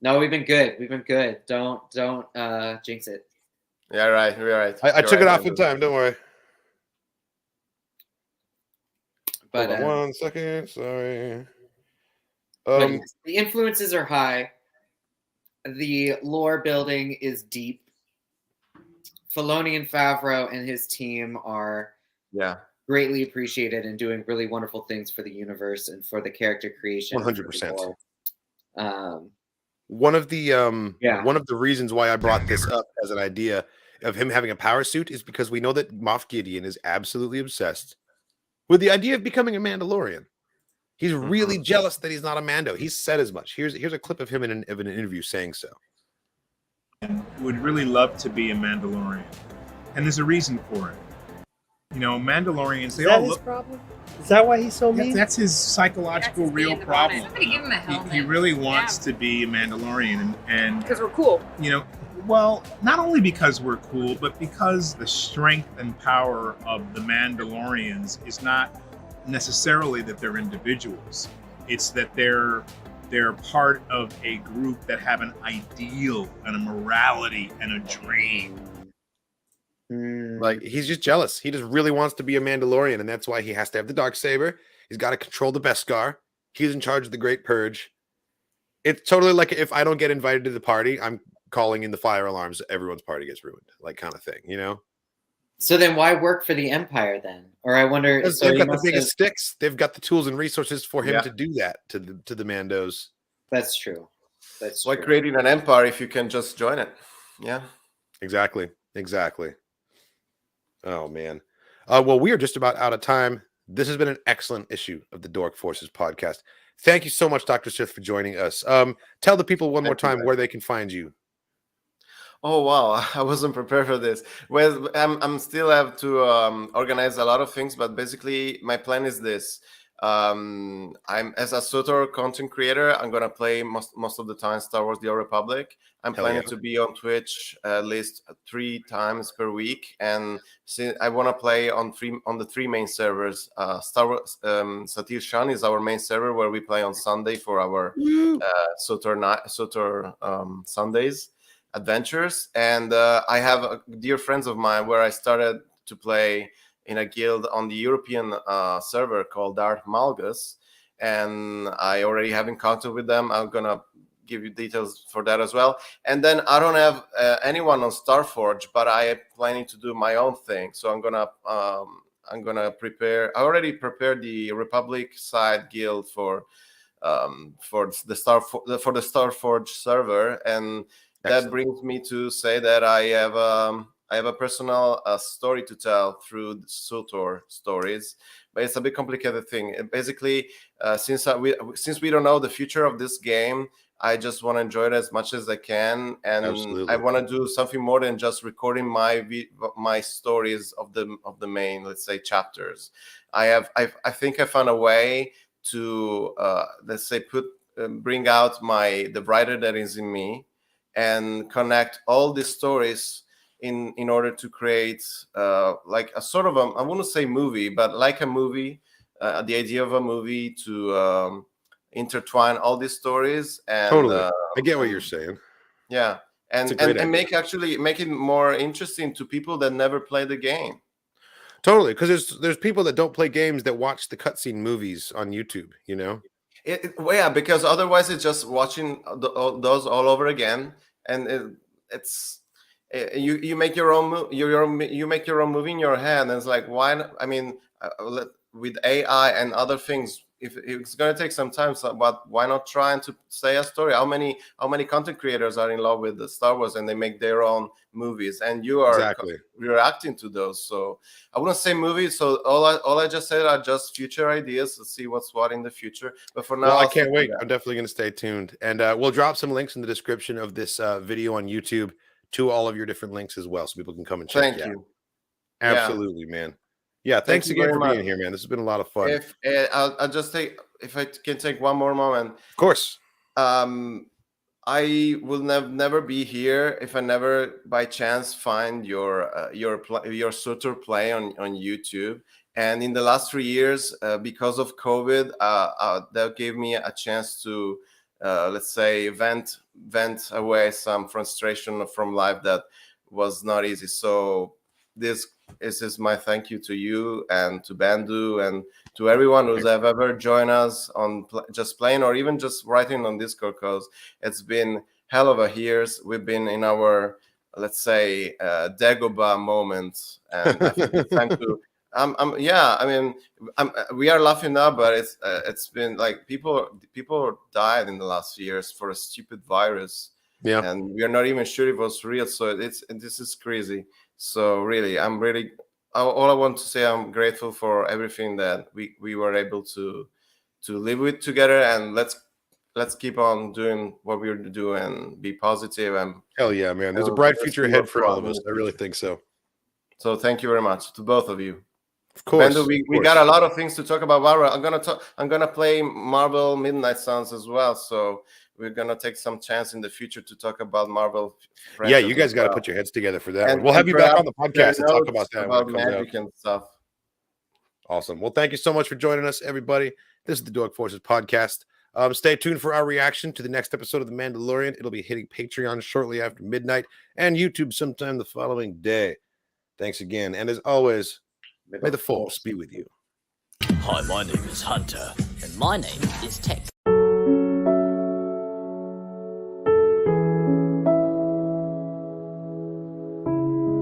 No, we've been good. Don't jinx it. Yeah, right. You're right. I took it off in time. Don't worry. But hold on 1 second. Sorry. The influences are high. The lore building is deep. Filoni and Favreau and his team are greatly appreciated and doing really wonderful things for the universe and for the character creation. 100%. One of the reasons why I brought this up as an idea of him having a power suit is because we know that Moff Gideon is absolutely obsessed with the idea of becoming a Mandalorian. He's really jealous that he's not a Mando. He's said as much. Here's a clip of him in an interview saying so. Would really love to be a Mandalorian, and there's a reason for it. You know, Mandalorians, they all look. Problem? Is that why he's so mean? That's his psychological real problem. Somebody give him a helmet. He really wants to be a Mandalorian, and because we're cool. You know, well, not only because we're cool, but because the strength and power of the Mandalorians is not necessarily that they're individuals. It's that they're part of a group that have an ideal and a morality and a dream. Like, he's just jealous. He just really wants to be a Mandalorian, and that's why he has to have the Darksaber. He's got to control the Beskar. He's in charge of the Great Purge. It's totally like if I don't get invited to the party, I'm calling in the fire alarms. Everyone's party gets ruined, like kind of thing, you know? So then why work for the Empire then? Or I wonder... So they've got the biggest sticks. They've got the tools and resources for him to do that to the Mandos. That's true. That's like creating an empire if you can just join it. Yeah. Exactly. Oh, man. Well, we are just about out of time. This has been an excellent issue of the Dork Forces podcast. Thank you so much, Dr. Sith, for joining us. Tell the people one more time where they can find you. Oh, wow. I wasn't prepared for this. Well, I'm still have to organize a lot of things, but basically my plan is this. I'm as a SOTOR content creator, I'm going to play most of the time Star Wars The Old Republic. I'm planning to be on Twitch at least 3 times per week. And I want to play on the 3 main servers. Star Wars Satir Shan is our main server where we play on Sunday for our SOTOR Sundays adventures. And I have dear friends of mine where I started to play in a guild on the European server called Darth Malgus, and I already have in contact with them. I'm gonna give you details for that as well. And then I don't have anyone on Starforge, but I am planning to do my own thing. So I'm gonna prepare. I already prepared the Republic side guild for the Starforge server, and that brings me to say that I have a personal story to tell through the SOTOR stories, but it's a bit complicated thing. Basically, since we don't know the future of this game, I just want to enjoy it as much as I can, and I want to do something more than just recording my stories of the main, let's say, chapters. I think I found a way to let's say bring out the writer that is in me and connect all these stories in order to create like a sort of I wouldn't say movie, but like a movie, the idea of a movie to intertwine all these stories. And totally, I get what you're saying. Yeah, and make it more interesting to people that never play the game. Totally, because there's people that don't play games that watch the cutscene movies on YouTube, you know? Yeah, because otherwise it's just watching those all over again, and it's you make your own you make your own movie in your head, and it's like, why not? I mean, with AI and other things, if it's going to take some time, but why not trying to say a story? How many content creators are in love with the Star Wars and they make their own movies, and you are reacting to those? So I wouldn't say movies. So all I just said are just future ideas to see what's what in the future. But for now, I can't wait. I'm definitely going to stay tuned, and we'll drop some links in the description of this video on YouTube to all of your different links as well, so people can come and check it out. Absolutely, man. Yeah, thanks again for being here, man. This has been a lot of fun. If I'll just take, if I can take one more moment. Of course. I will never be here if I never by chance find your SOTOR play on YouTube. And in the last 3 years, because of COVID, that gave me a chance to let's say vent away some frustration from life that was not easy. So this is my thank you to you and to Bandu and to everyone who's ever joined us on just playing or even just writing on Discord, because it's been hell of a years. We've been in our let's say, Dagobah moment, and I think it's time to. We are laughing now, but it's been like people died in the last few years for a stupid virus, and we are not even sure if it was real. So this is crazy. So really, all I want to say, I'm grateful for everything that we were able to live with together, and let's keep on doing what we're doing and be positive. And hell yeah, man! There's a bright future ahead for all of us. I really think so. So thank you very much to both of you. Of course, Bendo, we got a lot of things to talk about. Marvel. I'm gonna play Marvel Midnight Suns as well. So we're gonna take some chance in the future to talk about Marvel. Yeah, you guys got to put your heads together for that. We'll have you back on the podcast to talk about that. About magic and stuff. Awesome. Well, thank you so much for joining us, everybody. This is the Dork Forces podcast. Stay tuned for our reaction to the next episode of The Mandalorian. It'll be hitting Patreon shortly after midnight and YouTube sometime the following day. Thanks again. And as always, may the Force be with you. Hi, my name is Hunter, and my name is Tech.